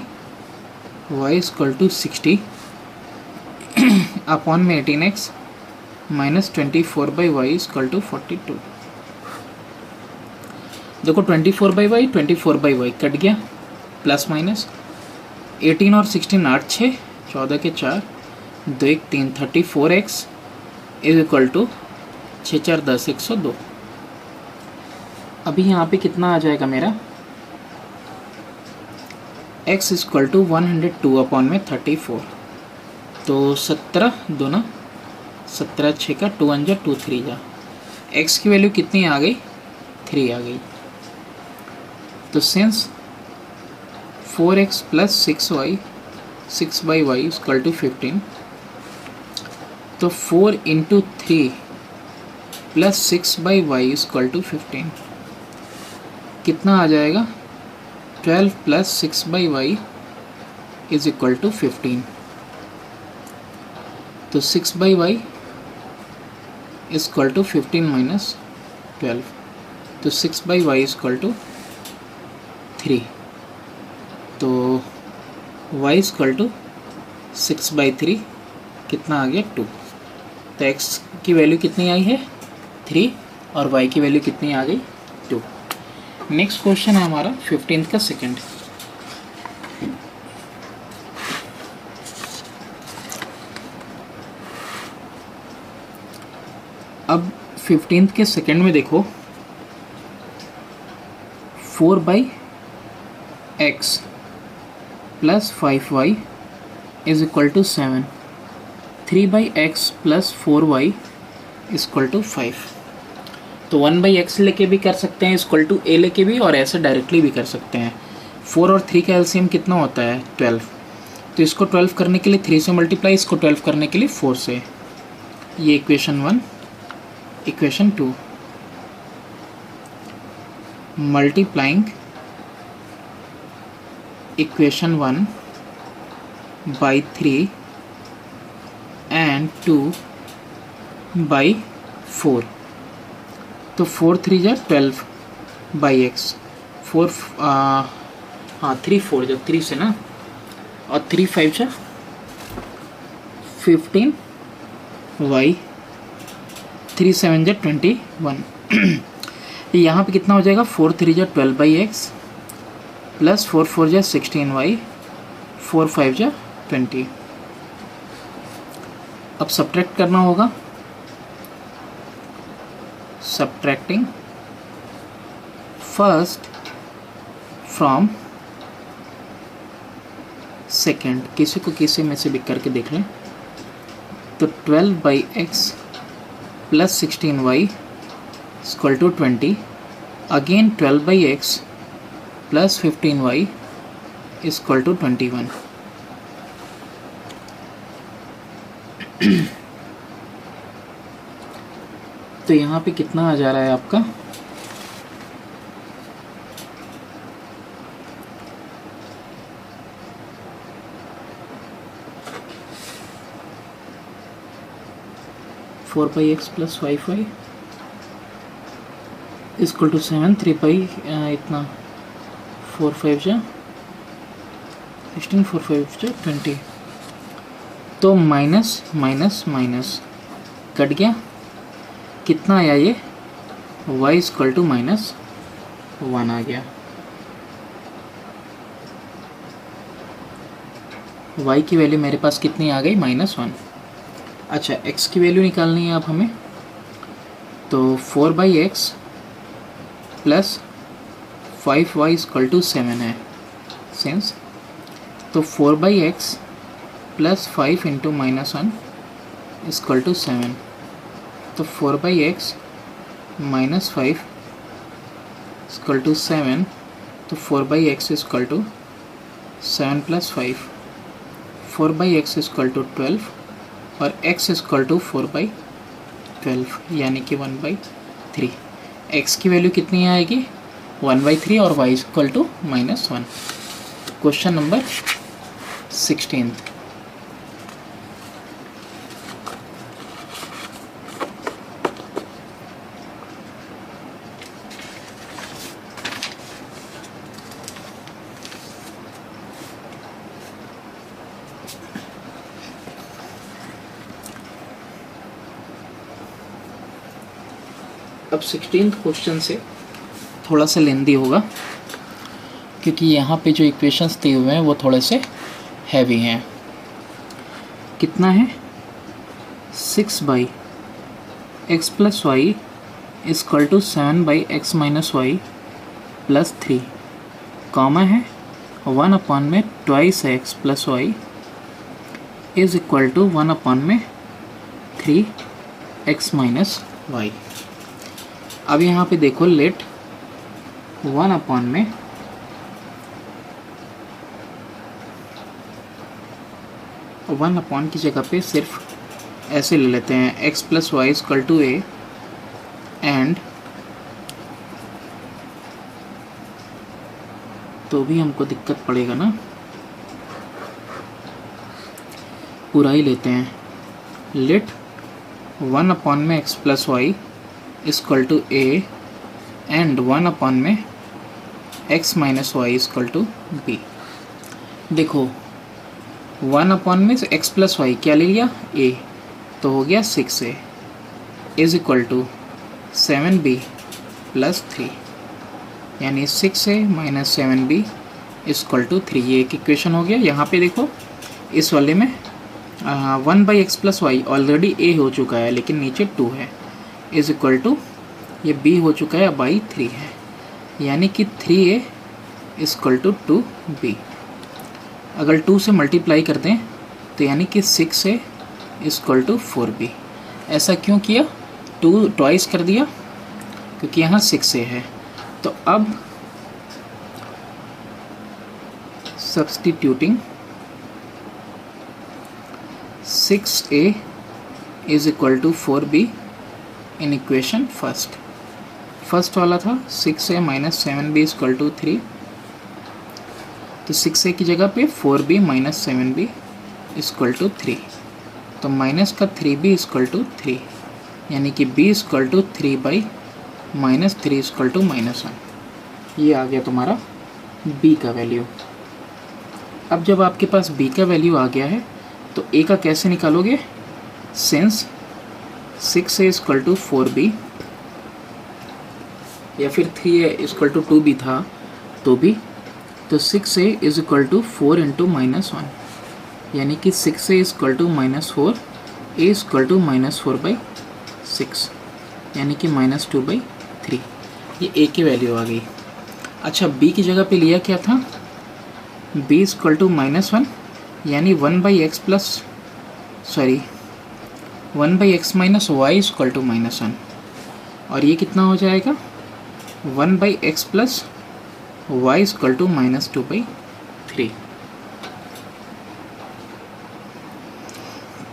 equal to 60 upon में 18x minus 24/y equal to 42। देखो 24/y 24/y कट गया, प्लस माइनस 18 और 16 8 6 14 के 4 2 1 3 34x इज इक्वल टू 6 4 10 102। अभी यहाँ पे कितना आ जाएगा मेरा, x इक्वल टू 102 अपॉन में 34, तो 17 2 17 6 का 2 1 2 3 जा, x की वैल्यू कितनी आ गई 3 आ गई। तो since 4x plus 6y 6/y equal to 15, तो 4 into 3 plus 6/y equal to 15 कितना आ जाएगा, 12 plus 6/y is equal to 15। तो 6/y is equal to 15 minus 12, तो 6/y इज इक्वल टू 3, तो y इज इक्वल टू 6/3 कितना आ गया 2। तो x की वैल्यू कितनी आई है 3 और y की वैल्यू कितनी आ गई 2। नेक्स्ट क्वेश्चन है हमारा 15th का सेकंड। अब 15th के सेकंड में देखो 4/x plus 5y is equal to 7, 3/x plus 4y is equal to 5। तो 1/x लेके भी कर सकते हैं, इक्वल टू a लेके भी, और ऐसे डायरेक्टली भी कर सकते हैं। 4 और 3 का एलसीएम कितना होता है 12, तो इसको 12 करने के लिए 3 से मल्टीप्लाई, इसको 12 करने के लिए 4 से। ये equation 1। Equation 2, multiplying equation 1 by 3 and 2 by 4, तो 4 3 जा 12/x 4 3 4 जा 3 से ना, और 3 5 जा 15y 3 7 जा 21। यहाँ पे कितना हो जाएगा 4 3 जा 12/x प्लस 4 4 जा 16y 4 5 जा 20। अब सब्ट्रैक्ट करना होगा, सब्ट्रैक्टिंग फर्स्ट फ्रॉम सेकेंड, किसी को किसी में से भी करके देख लें। तो 12/x plus 16y equal to 20, again 12/x plus 15y equal to 21। तो यहाँ पे कितना आ जा रहा है आपका, four by x plus 5y equal to 7, 3 इतना 4 5 जा 16 4 5 जा 20। तो माइनस माइनस माइनस कट गया, कितना आया ये y इक्वल टू -1 आ गया। y की वैल्यू मेरे पास कितनी आ गई -1। अच्छा x की वैल्यू निकालनी है अब हमें, तो 4/x plus 5y equal to 7 है सिंस, तो 4/x plus 5 into -1 equal to 7, तो 4/x माइनस 5 इक्वल टू 7, तो 4/x equal to 7 plus 5, 4/x equal to 12 और x इक्वल टू 4/12। 12 यानी कि 1/3। x की वैल्यू कितनी आएगी 1/3 और y equal to -1। Question number 16। अब 16th क्वेश्चन से थोड़ा सा लेंदी होगा क्योंकि यहाँ पे जो इक्वेशंस दिए हुए हैं वो थोड़े से हैवी हैं। कितना है 6/x + y = 7/x - y + 3, comma है 1/2x + y = 1/3x - y। अब यहाँ पे देखो लेट 1/1 की जगह पे सिर्फ ऐसे ले लेते हैं x + y = a एंड तो भी हमको दिक्कत पड़ेगा ना, पूरा ही लेते हैं। Let 1/x + y = a and 1/x - y = b। देखो 1/में से x + y क्या ले लिया a, तो हो गया 6a = 7b + 3 यानी 6a - 7b = 3। ये एक इक्वेशन हो गया। यहाँ पे देखो इस वाले में 1/x + y ऑलरेडी a हो चुका है लेकिन नीचे 2 है = ये b हो चुका है बाई 3 है यानी कि 3a = 2b। अगर 2 से मल्टीप्लाई करते हैं तो यानी कि 6a = 4b। ऐसा क्यों किया, 2 ट्वाइस कर दिया क्योंकि यहाँ 6a है। तो अब सब्स्टिट्यूटिंग 6a = 4b इन इक्वेशन फर्स्ट वाला था 6a - 7b = 3, तो 6a की जगह पे 4b - 7b = 3, तो माइनस का 3b = 3 यानी कि b = 3/-3 = -1। ये आ गया तुम्हारा b का वैल्यू। अब जब आपके पास b का वैल्यू आ गया है तो a का कैसे निकालोगे, सिंस 6a = 4b या फिर 3a = 2b था तो भी, तो 6a = 4 × -1 यानी कि 6a = -4, a = -4/6 यानी कि -2/3। ये a की वैल्यू आ गई। अच्छा b की जगह पे लिया क्या था, b = -1 यानी 1/x - y = -1 और ये कितना हो जाएगा 1/x + y = -2/3।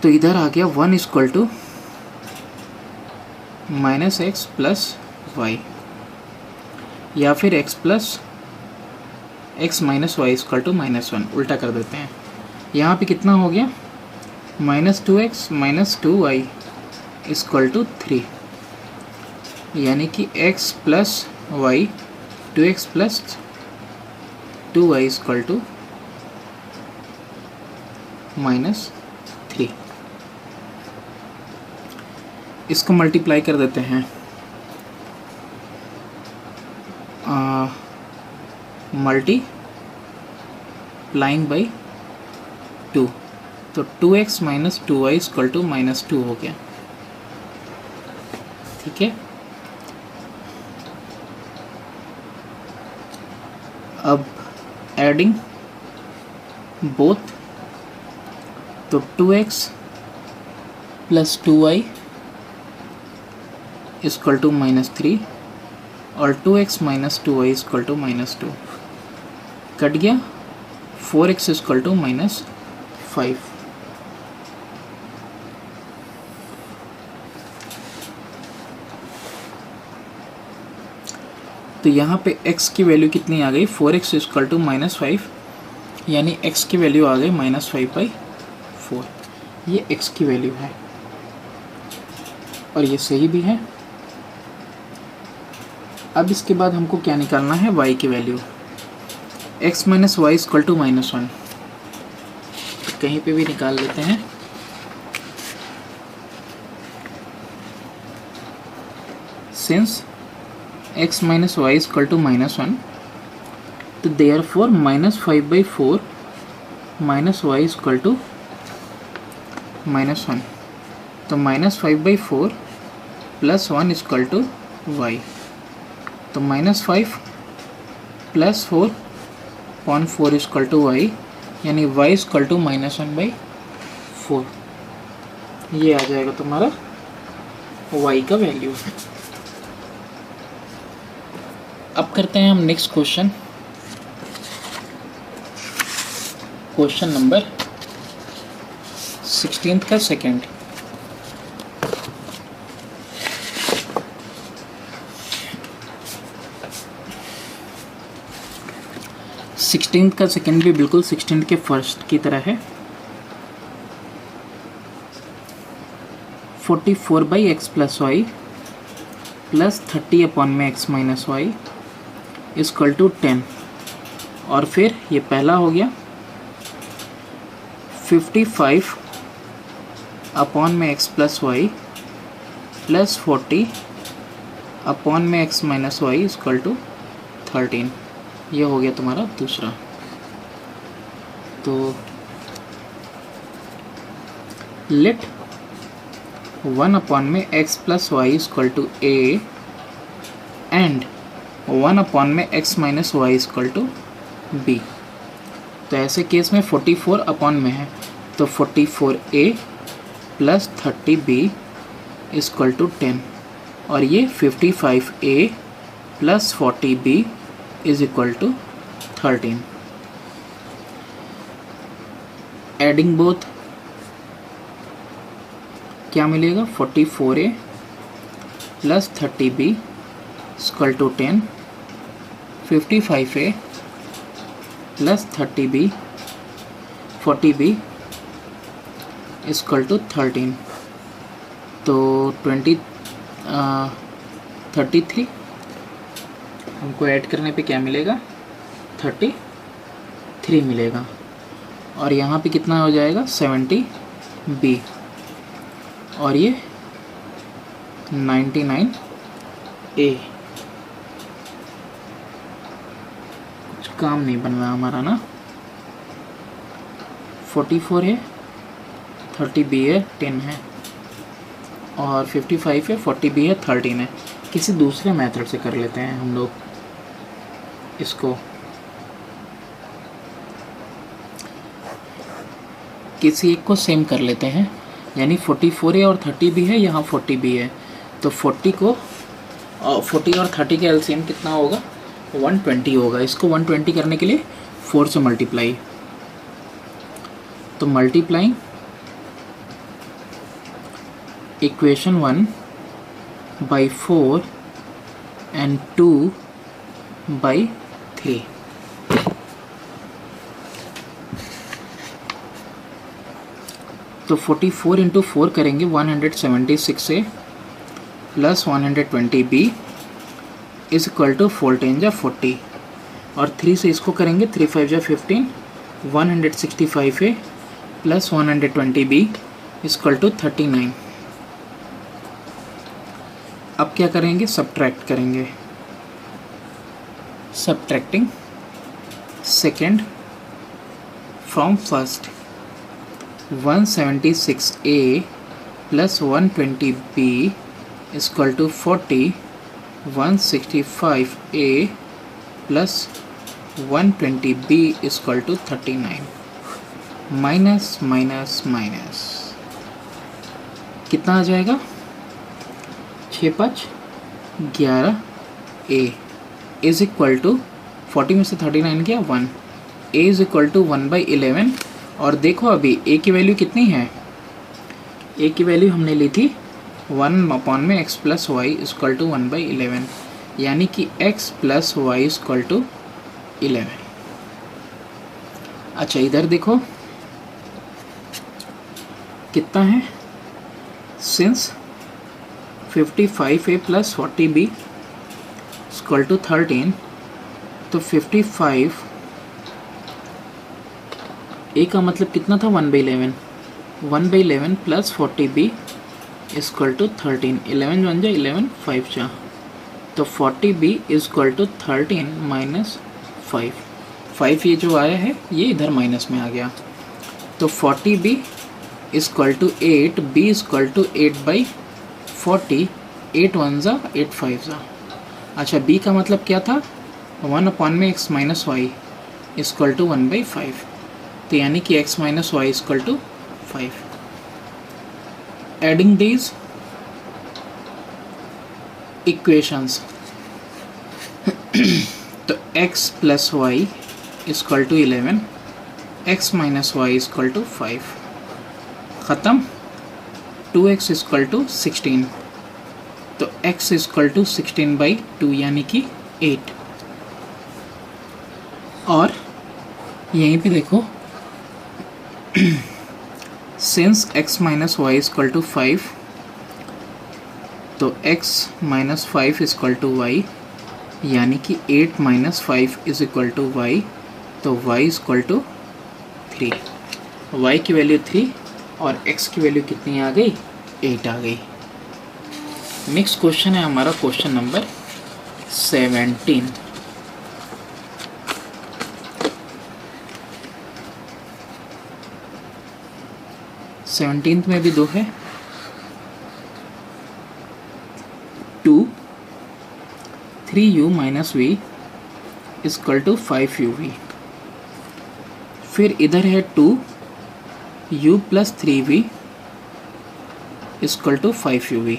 तो इधर आ गया 1 = -x + y या फिर x - y = -1, उल्टा कर देते हैं। यहाँ पे कितना हो गया -2x - 2y = 3 यानी कि x + y 2x + 2y = -3। इसको मल्टीप्लाई कर देते हैं मल्टीप्लाइंग बाई 2, तो 2x - 2y = -2 हो गया। ठीक है, अब एडिंग बोथ, तो 2x + 2y = -3 और 2x - 2y = -2 कट गया, 4x = -5। तो यहाँ पे x की वैल्यू कितनी आ गई, 4x इक्वल टू -5, यानी x की वैल्यू आ गई -5/4। ये x की वैल्यू है और ये सही भी है। अब इसके बाद हमको क्या निकालना है, y की value. x minus y equal to -1, कहीं पे भी निकाल लेते हैं। Since x minus y equal to -1, तो therefore -5/4 minus y equal to -1, तो -5/4 प्लस 1 इक्वल टू वाई, तो -5 प्लस 4/4 इक्वल टू वाई, यानी y इक्वल टू -1/4। ये आ जाएगा तुम्हारा y का वैल्यू। अब करते हैं हम नेक्स्ट क्वेश्चन, क्वेश्चन नंबर 16 का सेकंड। सिक्सटीन का सेकंड भी बिल्कुल 16 के फर्स्ट की तरह है। 44/x plus y plus 30/x minus y equal to 10, और फिर ये पहला हो गया 55/x plus y plus 40/x minus y equal to 13। ये हो गया तुम्हारा दूसरा। तो let 1/x plus y equal to a and 1/x minus y equal to b। तो ऐसे केस में 44 में है, तो 44a plus 30b equal to 10, और ये 55a plus 40b is equal to 13। Adding both क्या मिलेगा, 44a plus 30b equal to 10, 55a plus 30b 40b equal to 13। तो 33 हमको ऐड करने पे क्या मिलेगा, 33 मिलेगा, और यहाँ पे कितना हो जाएगा 70b, और ये 99a। कुछ काम नहीं बन रहा हमारा ना। 44 है, 30b है, 10 है, और 55 है, 40b है, 13 है। किसी दूसरे मेथड से कर लेते हैं हम लोग इसको। किसी एक को सेम कर लेते हैं, यानी 44 है और 30b है, यहाँ 40b है, तो 40 और 30 का एलसीएम कितना होगा, 120 होगा। इसको 120 करने के लिए 4 से मल्टीप्लाई, तो multiplying equation 1 by 4 and 2 by 3। तो 44 इंटू 4 करेंगे 176a plus 120b is equal to 4 10 जा 40, और 3 से इसको करेंगे 3 5 जा 15, 165a plus 120b is equal to 39। अब क्या करेंगे, सब्ट्रैक्ट करेंगे। Subtracting second from first, 176a plus 120b equal to 40, 165a plus 120b equal to 39, minus minus minus कितना आ जाएगा, 6 5 11a इज इक्वल टू 40 में से 39 गया 1, a इज इक्वल टू 1/11। और देखो अभी a की वैल्यू कितनी है, a की वैल्यू हमने ली थी 1/x plus y equal to 1/11, यानी कि x plus y equal to 11। अच्छा इधर देखो कितना है, since 55a plus 40b equal to 13, तो 55 a का मतलब कितना था 1/11, 1/11 प्लस 40b इक्वल टू 13, 11 बन जाए 11 5 जा, तो 40b इक्वल टू 13 माइनस 5 ये जो आया है ये इधर माइनस में आ गया, तो 40b equal to 8, b equal to 8/40, 8 1 जा 8 5 जा। अच्छा b का मतलब क्या था 1/x minus y equal to 1/5, तो यानी कि x minus y equal to 5। Adding these equations, तो x plus y equal to 11, x minus y equal to 5, ख़त्म। 2x इक्वल टू 16, तो x इक्वल टू 16/2 यानी कि 8। और यहीं पे देखो since x minus y equal to 5, तो x minus 5 equal to y, यानी कि 8 minus 5 is equal to y, तो y इक्वल टू 3। y की वैल्यू 3 और x की वैल्यू कितनी आ गई 8 आ गई। नेक्स्ट क्वेश्चन है हमारा क्वेश्चन नंबर 17। सेवनटीन्थ में भी 2 है, 2 3u minus we equal to 5uv, फिर इधर है 2u plus 3v equal to 5uv।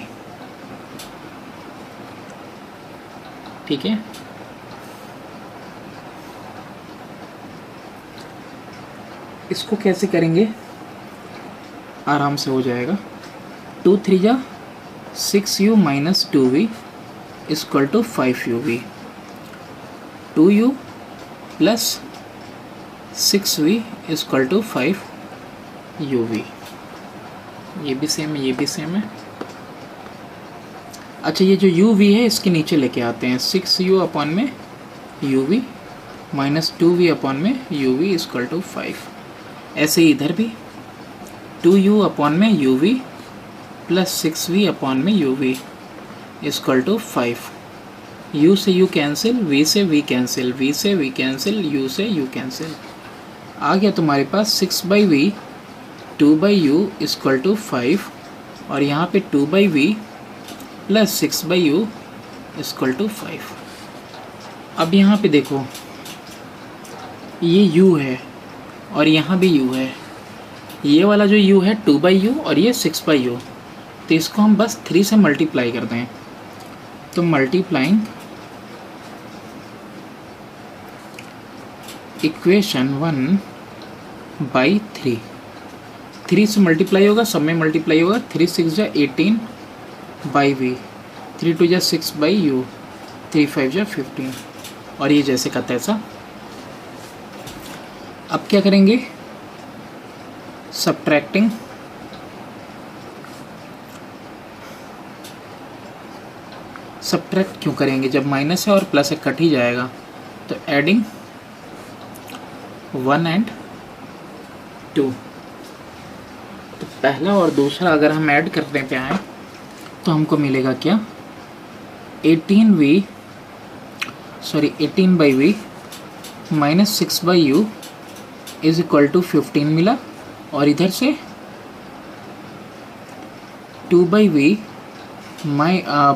ठीक है, इसको कैसे करेंगे, आराम से हो जाएगा। 2 3 जा 6u minus 2v equal to 5uv, 2u plus 6v equal to 5uv। ये भी सेम है, ये भी सेम है। अच्छा ये जो uv है इसके नीचे लेके आते हैं, 6u अपॉन में uv माइनस 2v अपॉन में uv इक्वल टू 5। ऐसे ही इधर भी 2u अपॉन में uv प्लस 6v अपॉन में uv इक्वल टू 5। u से u कैंसिल, v से v कैंसिल, v से v कैंसिल, u से u कैंसिल, आ गया तुम्हारे पास 6/v 2/u इक्वल टू 5, और यहाँ पे 2/v plus 6/u equal to 5। अब यहाँ पे देखो ये u है और यहाँ भी u है, ये वाला जो u है 2/u और ये 6/u, तो इसको हम बस 3 से मल्टीप्लाई कर दें, तो मल्टीप्लाइंग इक्वेशन 1/3, 3 से मल्टीप्लाई होगा, सब में मल्टीप्लाई होगा, 3 6 जा 18/v, 3 2 जा 6/u, 3 5 जा 15, और ये जैसे का तैसा। अब क्या करेंगे, सब्ट्रैक्टिंग सब्ट्रैक्ट क्यों करेंगे, जब माइनस है और प्लस है कट ही जाएगा, तो एडिंग 1 and 2, तो पहला और दूसरा अगर हम ऐड करने पे आए तो हमको मिलेगा क्या, 18/v minus 6/u is equal to 15 मिला, और इधर से 2/v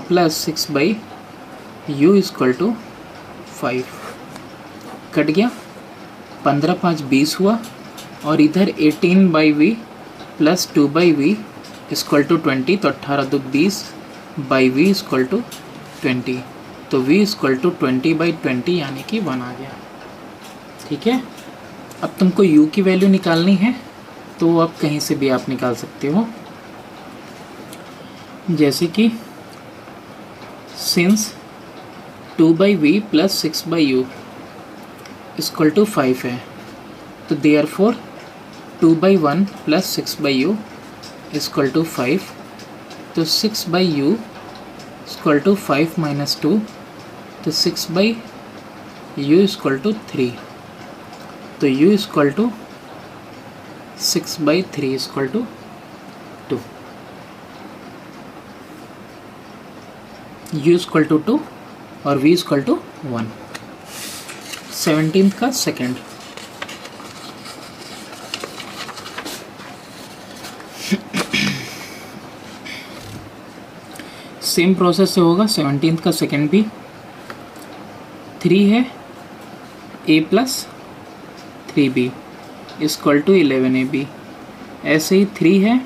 plus 6/u equal to 5, cut गया, 15 5 20 हुआ, और इधर 18/v plus 2/v equal to 20, तो 18 2 20/v इक्वल टू 20, तो v इक्वल टू 20/20 यानी कि 1 आ गया। ठीक है, अब तुमको u की वैल्यू निकालनी है तो अब कहीं से भी आप निकाल सकते हो, जैसे कि since 2/v plus 6/u equal to 5 है, तो therefore 2/1 plus 6/u equal to 5, तो 6/u इक्वल टू 5 माइनस 2, तो 6/u इक्वल टू 3, तो u equal to 6/3 equal to 2, u equal to 2 और v इक्वल टू 1। 17th का सेकेंड। सेम प्रोसेस से होगा 17th का सेकेंड भी। 3 है a plus 3b equal to 11ab, ऐसे ही 3 है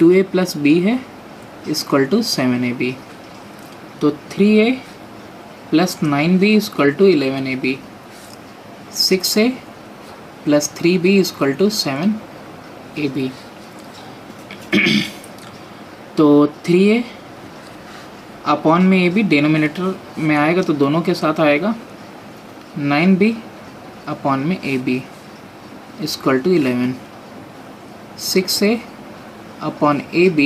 2a प्लस b है इक्वल टू 7ab, तो 3a plus 9b equal to 11ab, 6a plus 3b equal to 7ab, तो 3a अपॉन में ab डिनोमिनेटर में आएगा तो दोनों के साथ आएगा, 9b अपॉन में ab equal to 11, 6a upon ab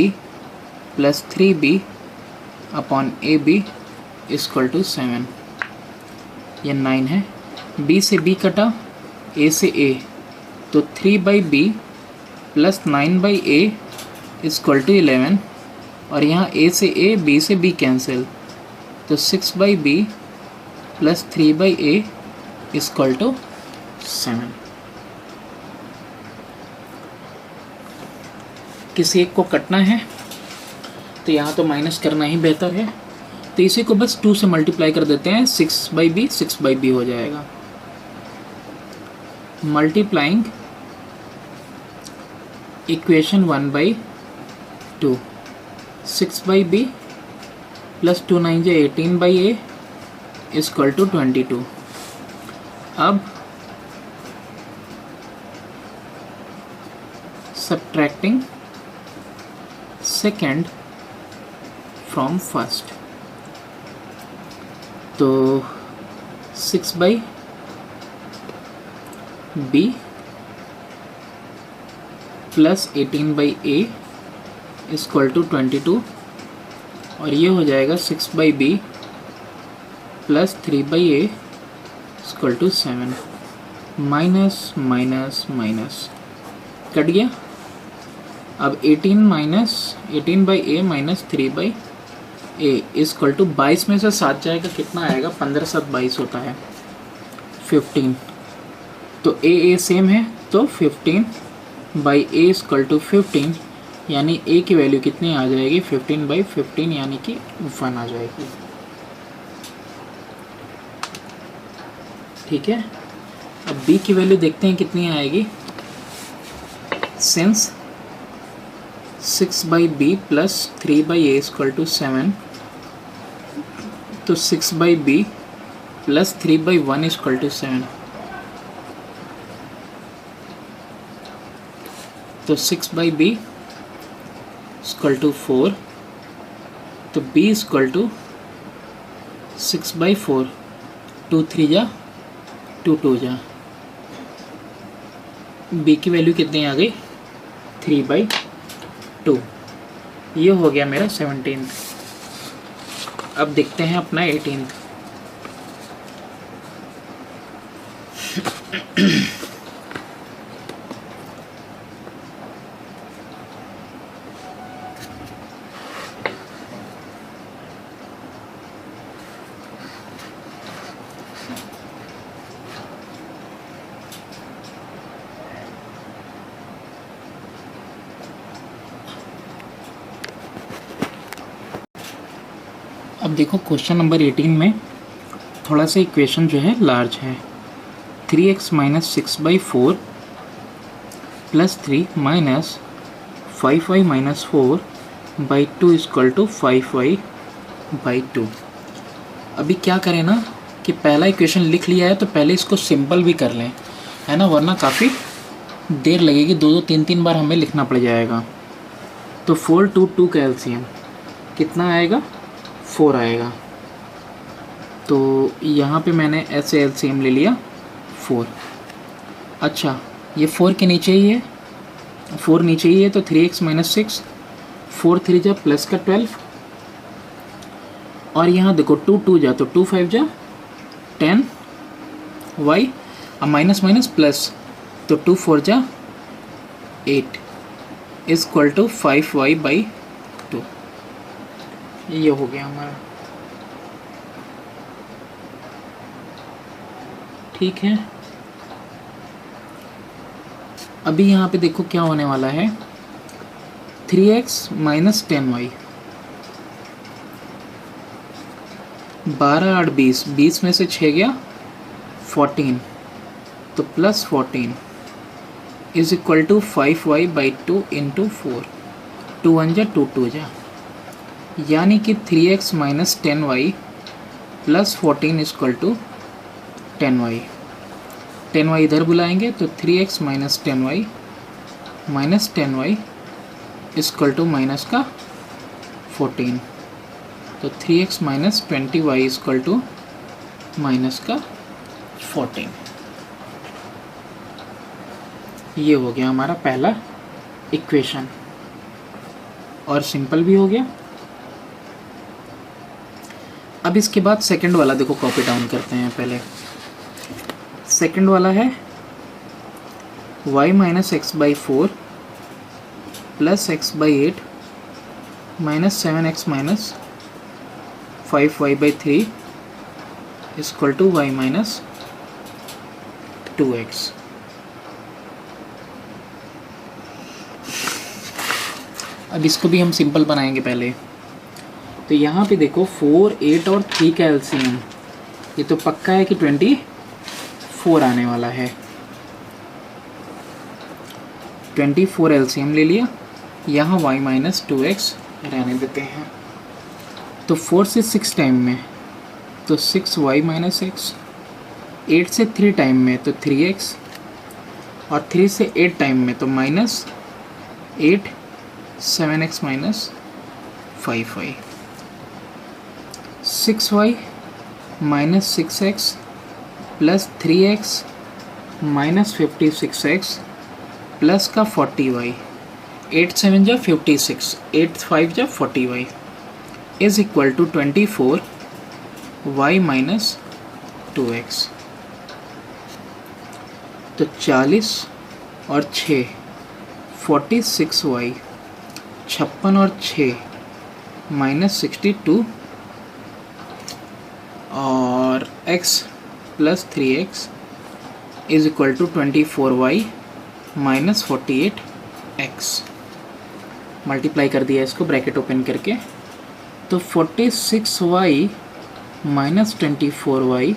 plus 3b upon ab equal to 7, ये 9 है। b से b कटा, a से a, तो 3/b plus 9/a equal to 11, और यहाँ a से a b से b कैंसिल, तो 6/b plus 3/a equal to 7। किसी एक को कटना है तो यहाँ तो माइनस करना ही बेहतर है, तो इसी को बस 2 से मल्टीप्लाई कर देते हैं, 6/b 6/b हो जाएगा। मल्टीप्लाइंग इक्वेशन 1/2, 6/b प्लस 2 9 जो 18/a इक्वल टू 22। अब सब्ट्रैक्टिंग सेकेंड फ्रॉम फर्स्ट, तो 6/b plus 18/a equal to 22, और ये हो जाएगा 6/b plus 3/a equal to 7, minus minus minus cut गया। अब 18/a minus 3/a equal to 22 में से 7 जाएगा, कितना आएगा, 15 7 22 होता है 15, तो a सेम है, तो 15/a इक्वल टू 15, यानी a की वैल्यू कितनी आ जाएगी, 15/15 यानी कि 1 आ जाएगी। ठीक है, अब b की वैल्यू देखते हैं कितनी आएगी। Since 6/b plus 3/a equal to 7, तो 6/b प्लस 3/1 इक्वल टू 7, तो 6/b इक्वल टू 4, तो b इक्वल टू 6/4, 2 3 जा 2 2 जा, b की वैल्यू कितनी आ गई, 3/2। ये हो गया मेरा 17th। अब देखते हैं अपना 18th। अब देखो क्वेश्चन नंबर 18 में थोड़ा सा इक्वेशन जो है लार्ज है। 3x minus 6/4 plus 3 minus 5y minus 4/2 equal to 5y/2। अभी क्या करें ना कि पहला इक्वेशन लिख लिया है तो पहले इसको सिंपल भी कर लें, है ना, वरना काफ़ी देर लगेगी, 2 3 3 बार हमें लिखना पड़ जाएगा। तो 4 2 2 का एलसीएम कितना आएगा, 4 आएगा। तो यहाँ पे मैंने ऐसे एलसीएम ले लिया 4। अच्छा, ये 4 के नीचे ही है, 4 नीचे ही है, तो 3x माइनस 6, 4 3 जा प्लस का 12, और यहाँ देखो 2 2 जा, तो 2 5 जा 10 y, अब माइनस माइनस प्लस, तो 2 4 जा 8 इज इक्वल टू 5y/2। ये हो गया हमारा। ठीक है, अभी यहाँ पे देखो क्या होने वाला है, 3x माइनस 10y, 12 8 20, 20 में से 6 गया 14, तो plus 14 is equal to 5y/2 into 4, 2 1 जा 2 2 जा, यानी कि 3x minus 10y plus 14 is equal to 10y। 10y इधर बुलाएंगे तो 3x minus 10y minus 10y is equal to minus का 14, तो 3x minus 20y is equal to minus का 14। ये हो गया हमारा पहला इक्वेशन, और सिंपल भी हो गया। अब इसके बाद सेकंड वाला देखो, कॉपी डाउन करते हैं पहले। सेकंड वाला है y minus x/4 plus x/8 minus 7x minus 5y/3 is equal to y minus 2x। अब इसको भी हम सिंपल बनाएंगे पहले। तो यहाँ पे देखो 4 8 और 3 का एलसीएम, ये तो पक्का है कि 24 आने वाला है। 24 एलसीएम ले लिया, यहाँ y माइनस 2x रहने देते हैं, तो 4 से 6 टाइम में तो 6y माइनस x, 8 से 3 टाइम में तो 3x, और 3 से 8 टाइम में तो minus 8 7x minus 5y, 6y minus 6x plus 3x minus 56x plus का 40y, 8 7 जा 56, 8 5 जा 40y is equal to 24y minus 2x। तो 40 और 6 46y, 56 और 6 माइनस 62, और x plus 3x is equal to 24y minus 48x। Multiply कर दिया इसको ब्रैकेट ओपन करके, तो 46y माइनस 24y,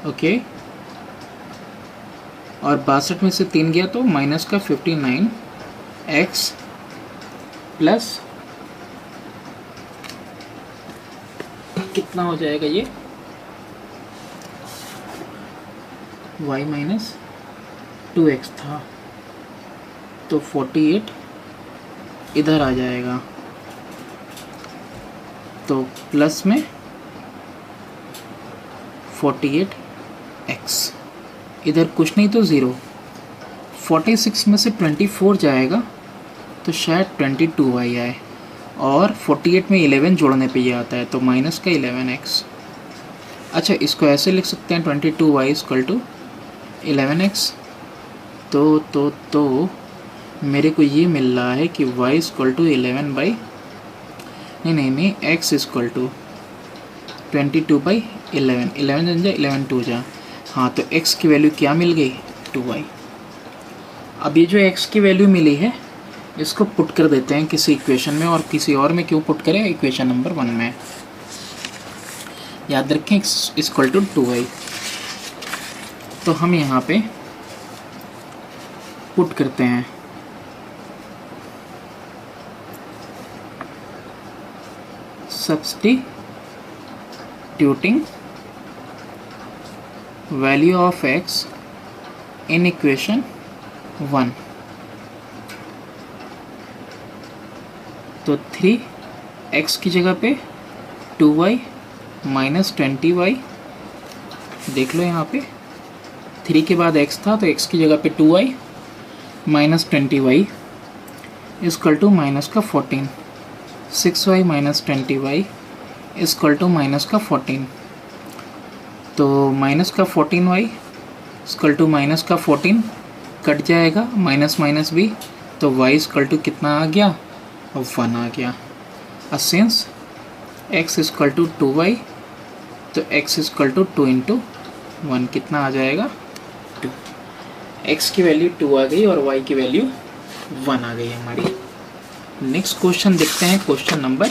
ओके, और 62 में से 3 गया तो माइनस का 59x प्लस कितना हो जाएगा ये y माइनस 2x था, तो 48 इधर आ जाएगा, तो प्लस में 48x, इधर कुछ नहीं तो 0, 46 में से 24 जाएगा तो शायद 22y आए, और 48 में 11 जोड़ने पे ये आता है, तो माइनस का 11x। अच्छा, इसको ऐसे लिख सकते हैं 22y इक्वल टू 11x। तो मेरे को ये मिल रहा है कि y इक्वल टू 11 बाई नहीं x इक्वल टू 22/11, 11 जा 11 2 जा, हाँ, तो x की वैल्यू क्या मिल गई 2y। अब ये जो x की वैल्यू मिली है इसको पुट कर देते हैं किसी इक्वेशन में, और किसी और में क्यों पुट करें, इक्वेशन नंबर 1 में। याद रखें x इक्वल टू 2y, तो हम यहाँ पे पुट करते हैं substituting value of x in equation 1, तो 3 x की जगह पे 2y माइनस 20y, देख लो यहाँ पे 3 के बाद x था तो x की जगह पे 2y minus 20y equal to minus का 14, 6y minus 20y equal to minus का 14, तो माइनस का 14y इक्वल टू माइनस का 14 कट जाएगा, माइनस माइनस भी, तो y इक्वल टू कितना आ गया, 1 आ गया। Since x equal to 2y, तो x इक्वल टू 2 इंटू 1 कितना आ जाएगा, 2। x की वैल्यू 2 आ गई और y की वैल्यू 1 आ गई हमारी। नेक्स्ट क्वेश्चन देखते हैं, क्वेश्चन नंबर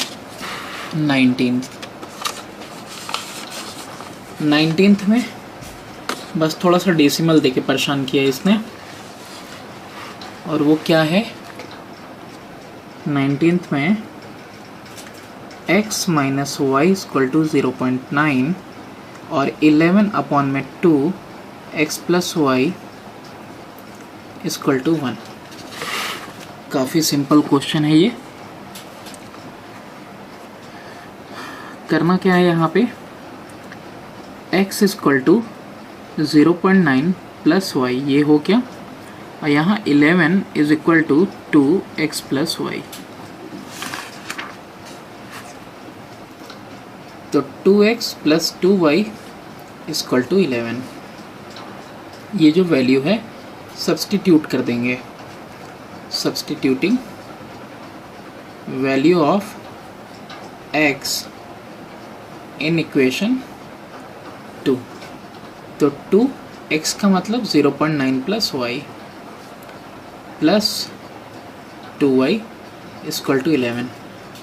19 में बस थोड़ा सा डेसिमल देके परेशान किया इसने, और वो क्या है, 19 में x minus y equal to 0.9 और 11 अपॉन में 2 x plus y equal to 1। काफ़ी सिंपल क्वेश्चन है ये। करना क्या है यहाँ पे, x equal to 0.9 plus y, ये हो गया, और यहाँ 11 is equal to 2x plus y, तो 2x plus 2y equal to 11। ये जो वैल्यू है सब्सटीट्यूट कर देंगे, substituting value of x in equation 2, तो 2x का मतलब 0.9 plus y plus 2y equal to 11।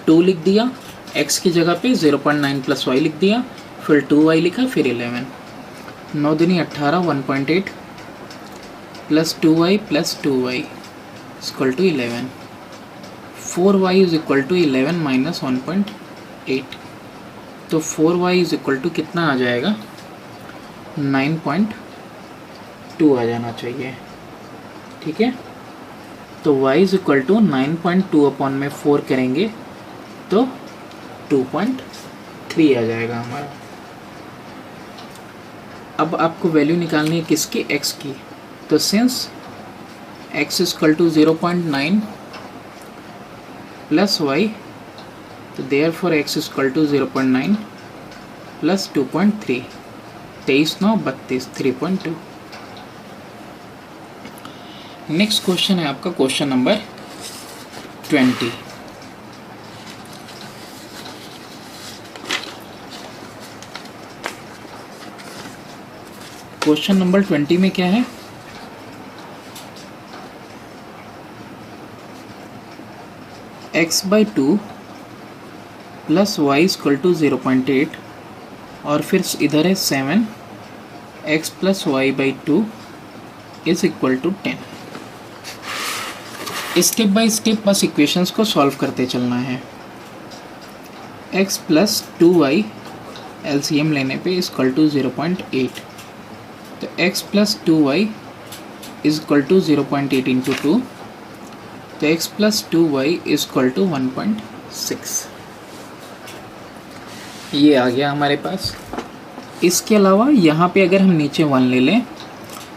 2 लिख दिया, x की जगह पे 0.9 प्लस y लिख दिया, फिर 2y लिखा, फिर 11, 9 दूनी 18, 1.8 plus 2y plus 2y equal to 11, 4y is equal to 11 minus 1.8, तो 4y इज इक्वल टू कितना आ जाएगा, 9.2 आ जाना चाहिए, ठीक है। तो y is equal to 9.2 upon में 4 करेंगे तो 2.3 आ जाएगा हमारा। अब आपको वैल्यू निकालनी है किसकी, x की, तो since x equal to 0.9 plus y, तो therefore x equal to 0.9 plus 2.3, 23 9 32, 3.2। Next question है आपका क्वेश्चन नंबर 20। क्वेश्चन नंबर 20 में क्या है, x by 2 plus y equal to 0.8 और फिर इधर है 7 x plus y by 2 is equal to 10। Step by step बस इक्वेशंस को सॉल्व करते चलना है। x प्लस 2y एलसीएम लेने पे इक्वल टू 0.8, तो x plus 2y is equal to 0.8 into 2, तो x plus 2y is equal to 1.6, ये आ गया हमारे पास। इसके अलावा यहाँ पे अगर हम नीचे 1 ले लें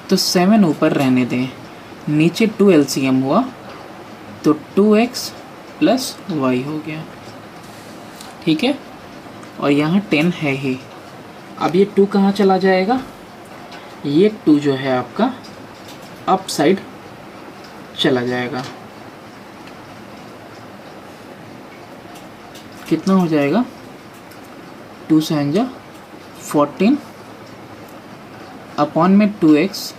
तो 7 ऊपर रहने दें, नीचे 2 एलसीएम हुआ तो 2x प्लस y हो गया, ठीक है, और यहाँ 10 है ही। अब ये 2 कहाँ चला जाएगा, ये 2 जो है आपका अप साइड चला जाएगा, कितना हो जाएगा, 2 7 जा 14 अपॉन में 2x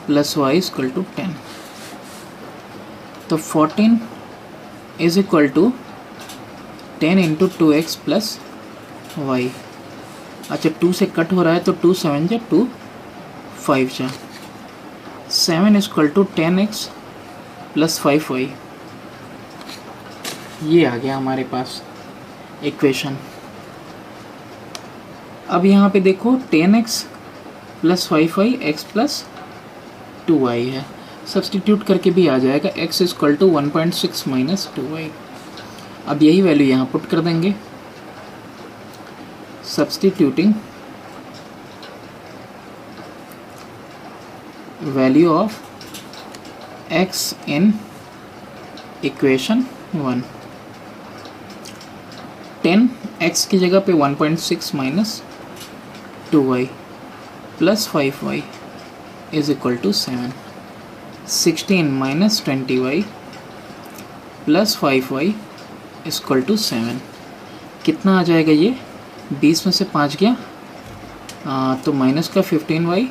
plus y equal to 10, तो 14 is equal to 10 into 2x plus y. अच्छा 2 से कट हो रहा है तो 2 7 जा 2 5 जा 7 equal to 10x plus 5y, ये आ गया हमारे पास इक्वेशन। अब यहाँ पे देखो 10x plus 5y x plus 2y है, सब्सटीट्यूट करके भी आ जाएगा, x equal to 1.6 minus 2y, अब यही वैल्यू यहाँ पुट कर देंगे, substituting value of x in equation 1। 10x की जगह पे 1.6 minus 2y plus 5y is equal to 7। 16 minus 20y plus 5y is equal to 7। कितना आ जाएगा ये? 20 में से 5 गया तो माइनस का 15y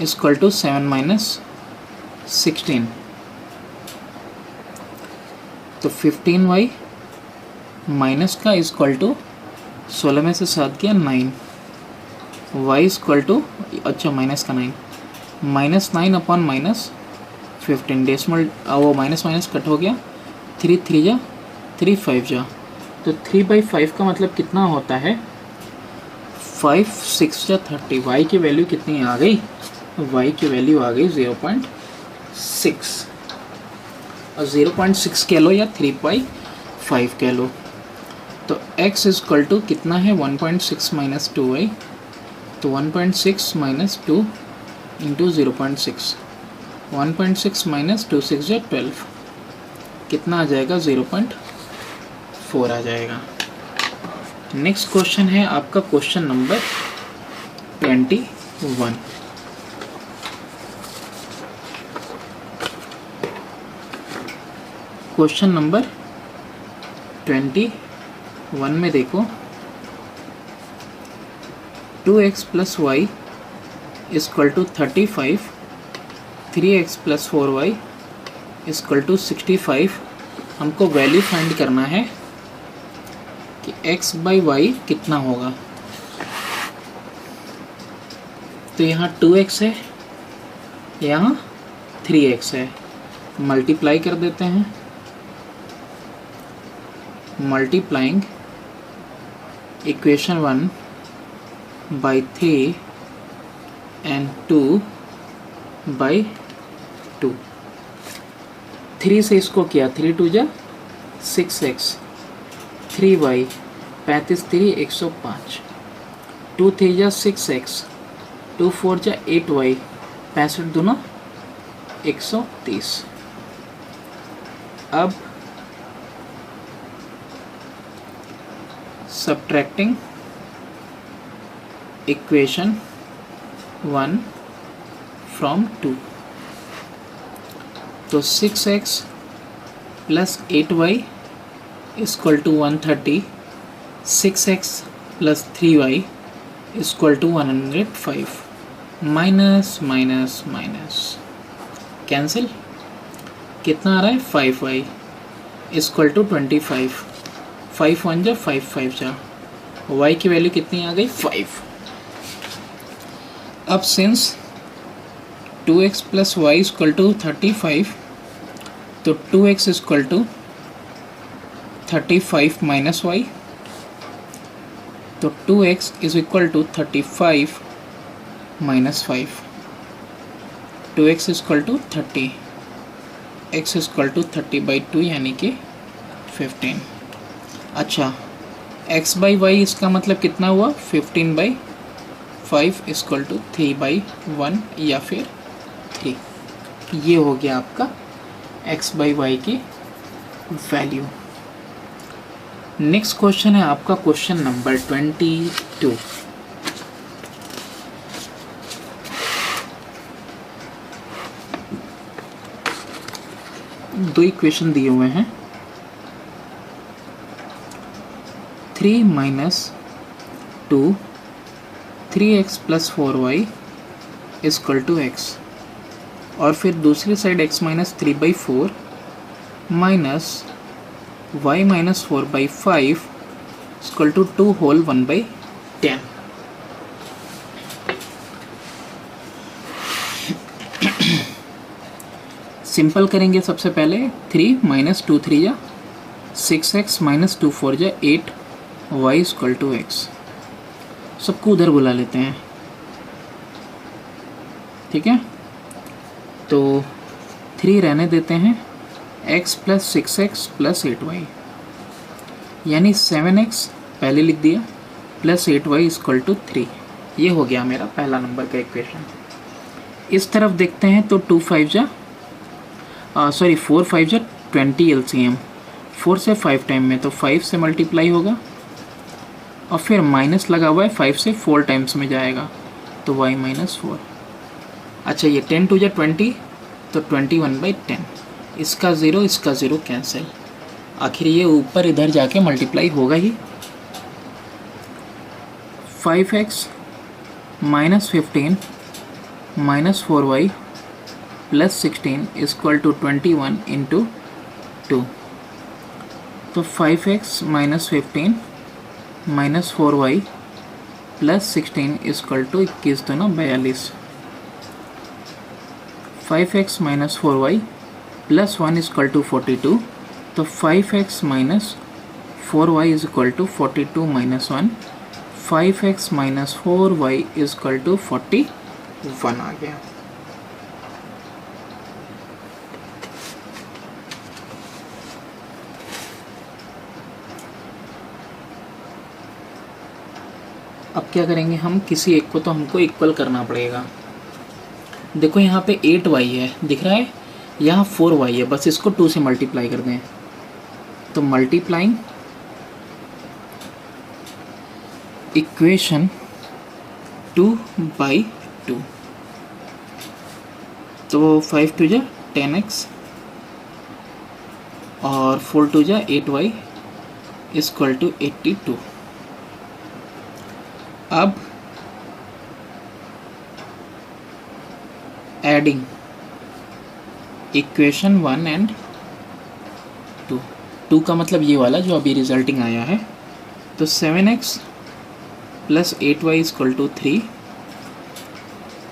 is equal to 7 minus 16, तो 15y माइनस का इज इक्वल टू 16 में से 7 गया 9, y इज इक्वल टू, अच्छा माइनस का 9, माइनस 9 अपॉन माइनस 15, डेसिमल वो माइनस माइनस कट हो गया, 3 3 जा 3 5 जा, तो 3/5 का मतलब कितना होता है? 5 6 जा 30। y की वैल्यू कितनी आ गई? y की वैल्यू आ गई 0.6, और 0.6 कह लो या 3/5 कह लो। तो x इज इक्वल टू कितना है? 1.6 माइनस 2y, तो 1.6 माइनस 2 इंटू 0.6, 1.6 माइनस 2 6 या 12, कितना आ जाएगा? 0.4 आ जाएगा। नेक्स्ट क्वेश्चन है आपका क्वेश्चन नंबर 21। क्वेश्चन नंबर 21 में देखो, 2x plus y is equal to 35, 3x plus 4y is equal to 65। हमको वैल्यू फाइंड करना है कि x बाई वाई कितना होगा। तो यहाँ 2x है, यहाँ 3x है, मल्टीप्लाई कर देते हैं। Multiplying equation 1 by 3 and 2 by 2। 3 से इसको किया, 3 2 जा 6x, 3y 35 3 105, 2 3 जा 6x, 2 4 जा 8y, 65 दूना 130। अब subtracting equation 1 from 2, तो 6x plus 8y is equal to 130, 6x plus 3y is equal to 105, minus minus minus cancel, कितना आ रहा है? 5y इज इक्वल टू 25, 5 1 जा 5 5 जा, y की वैल्यू कितनी आ गई? 5। अब since 2x plus y is equal to 35, तो 2x is equal to 35 minus y, तो 2x is equal to 35 minus 5, 2x is equal to 30, x is equal to 30/2 यानी कि 15। अच्छा, x बाई वाई इसका मतलब कितना हुआ? 15/5 इक्वल टू 3/1 या फिर 3। ये हो गया आपका x बाई वाई की वैल्यू। नेक्स्ट क्वेश्चन है आपका क्वेश्चन नंबर 22। दो इक्वेशन दिए हुए हैं, 3 minus 2 3x plus 4y is equal to x, और फिर दूसरी side x minus 3/4 minus y minus 4/5 equal to 2 whole 1/10। Simple करेंगे सबसे पहले, 3 माइनस 2 3 जा 6x माइनस 2 4 जा 8 y इक्वल टू x। सबको उधर बुला लेते हैं, ठीक है। तो 3 रहने देते हैं, x plus 6x plus 8y, यानी 7x पहले लिख दिया प्लस 8y इक्वल टू 3। ये हो गया मेरा पहला नंबर का इक्वेशन। इस तरफ देखते हैं तो 4 5 जा 20 LCM, 4 से 5 टाइम में तो 5 से मल्टीप्लाई होगा और फिर माइनस लगा हुआ है 5 से 4 टाइम्स में जाएगा तो y माइनस 4। अच्छा ये 10 2 जा 20 तो 21/10, इसका 0 कैंसिल, आखिर ये ऊपर इधर जाके मल्टीप्लाई होगा ही। 5x minus 15 minus 4y plus 16 equal to 21 into 2। तो 5x minus 15 minus 4y plus 16 equal to 21 2 42। 5x minus 4y plus 1 equal to 42। तो 5x minus 4y is equal to 42 minus 1, 5x minus 4y is equal to 41 आ गया। अब क्या करेंगे हम, किसी एक को तो हमको इक्वल करना पड़ेगा। देखो यहाँ पे 8y है दिख रहा है, यहाँ 4y है, बस इसको 2 से मल्टीप्लाई कर दें तो मल्टीप्लाइंग इक्वेशन 2/2 तो 5 2 जा 10x और 4 2 जा 8y इक्वल टू 82। अब एडिंग इक्वेशन 1 एंड 2 का मतलब ये वाला जो अभी रिजल्टिंग आया है, तो 7x plus 8y equal to 3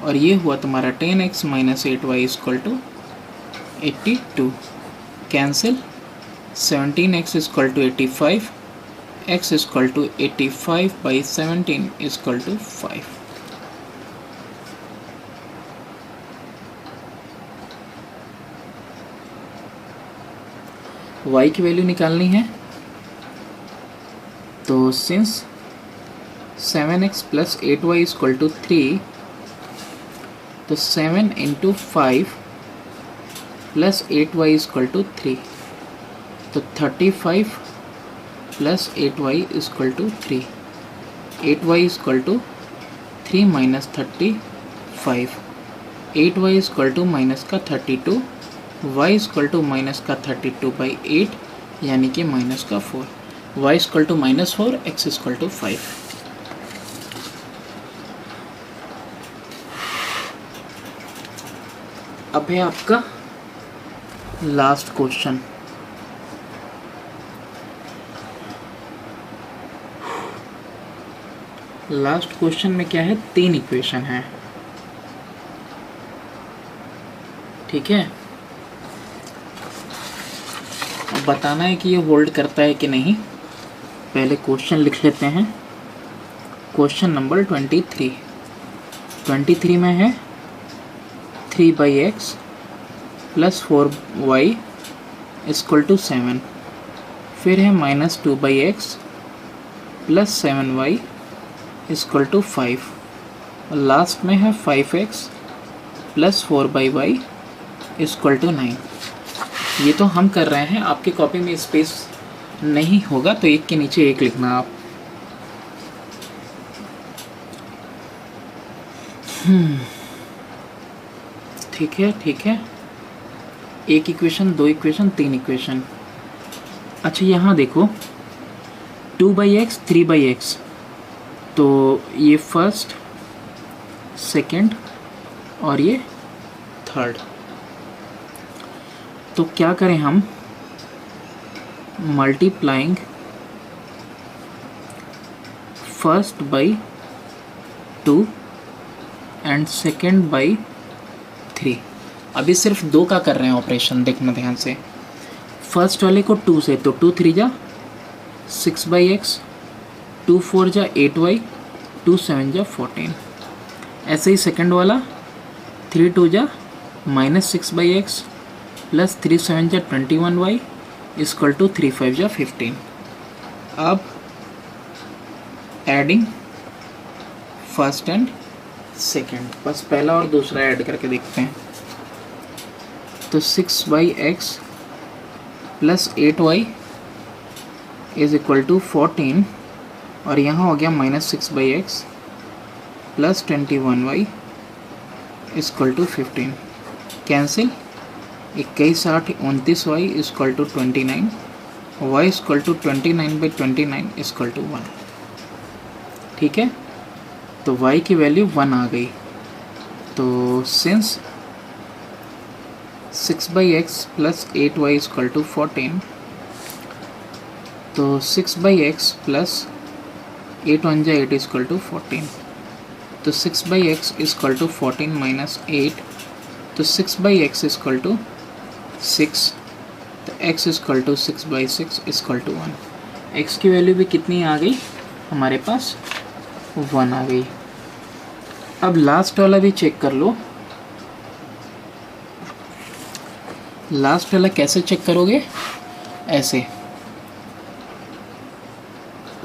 और ये हुआ तुम्हारा 10x minus 8y equal to 82। Cancel, 17x equal to 85, x equal to 85/17 equal to 5। y की वैल्यू निकालनी है तो since 7x plus 8y equal to 3 तो 7 into 5 plus 8y equal to 3 तो 35 plus 8y equal to 3, 8y equal to 3 minus 35, 8y equal to minus का 32, y इक्वल टू माइनस का 32/8 यानी कि माइनस का 4, y equal to minus 4, x equal to 5। अब है आपका लास्ट क्वेश्चन। लास्ट क्वेश्चन में क्या है, 3 इक्वेशन है, ठीक है। अब बताना है कि ये होल्ड करता है कि नहीं। पहले क्वेश्चन लिख लेते हैं। क्वेश्चन नंबर 23 में है 3/x plus 4y equal to 7, फिर है minus 2/x plus 7y equal to 5 और लास्ट में है 5x plus 4/y equal to 9। ये तो हम कर रहे हैं, आपकी कॉपी में स्पेस नहीं होगा तो एक के नीचे एक लिखना आप। ठीक है, एक इक्वेशन, 2 इक्वेशन, 3 इक्वेशन। अच्छा यहाँ देखो 2/x 3/x तो ये फर्स्ट, सेकंड और ये थर्ड। तो क्या करें हम, multiplying first by 2 and second by 3। अभी सिर्फ 2 का कर रहे हैं ऑपरेशन, देखना ध्यान से। फर्स्ट वाले को 2 से तो 2 3 जा 6/x, 2 4 जा 8y, 2 7 जा 14। ऐसे ही सेकंड वाला 3 2 जा माइनस 6/x प्लस 3 7 जा 21y इक्वल टू 3 5 जा 15। अब एडिंग फर्स्ट एंड सेकेंड, बस पहला और दूसरा ऐड करके देखते हैं। तो 6/x plus 8y is equal to 14, और यहाँ हो गया -6/x plus 21y is equal to 15। Cancel, 21 8 29y is equal to 29, y is equal to 29/29 is equal to 1। ठीक है, तो y की वैल्यू 1 आ गई। तो since 6/x plus 8y is equal to 14, तो 6/x प्लस 8 1 जा 8 इज इक्वल टू 14, तो 6/x is equal to 14 minus 8, तो 6/x इज इक्वल टू 6, तो x is equal to 6/6 is equal to 1। x की वैल्यू भी कितनी आ गई हमारे पास, 1 आ गई। अब लास्ट वाला भी चेक कर लो। लास्ट वाला कैसे चेक करोगे, ऐसे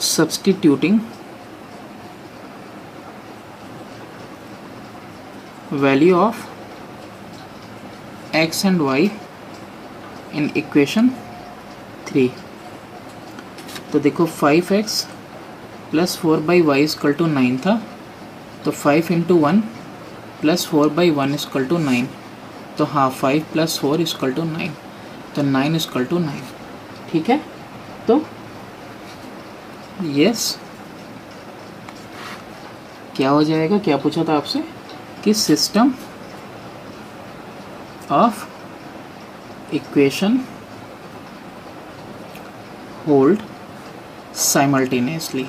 substituting value of x and y in equation 3। तो देखो 5x plus 4/y is equal to 9 था, तो 5 into 1 plus 4/1 is equal to 9, तो हाँ 5 प्लस 4 इज इक्वल टू 9, तो 9 इज इक्वल टू 9। ठीक है, तो यस क्या हो जाएगा, क्या पूछा था आपसे कि system of equation hold simultaneously.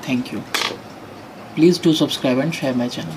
Thank you. Please do subscribe and share my channel.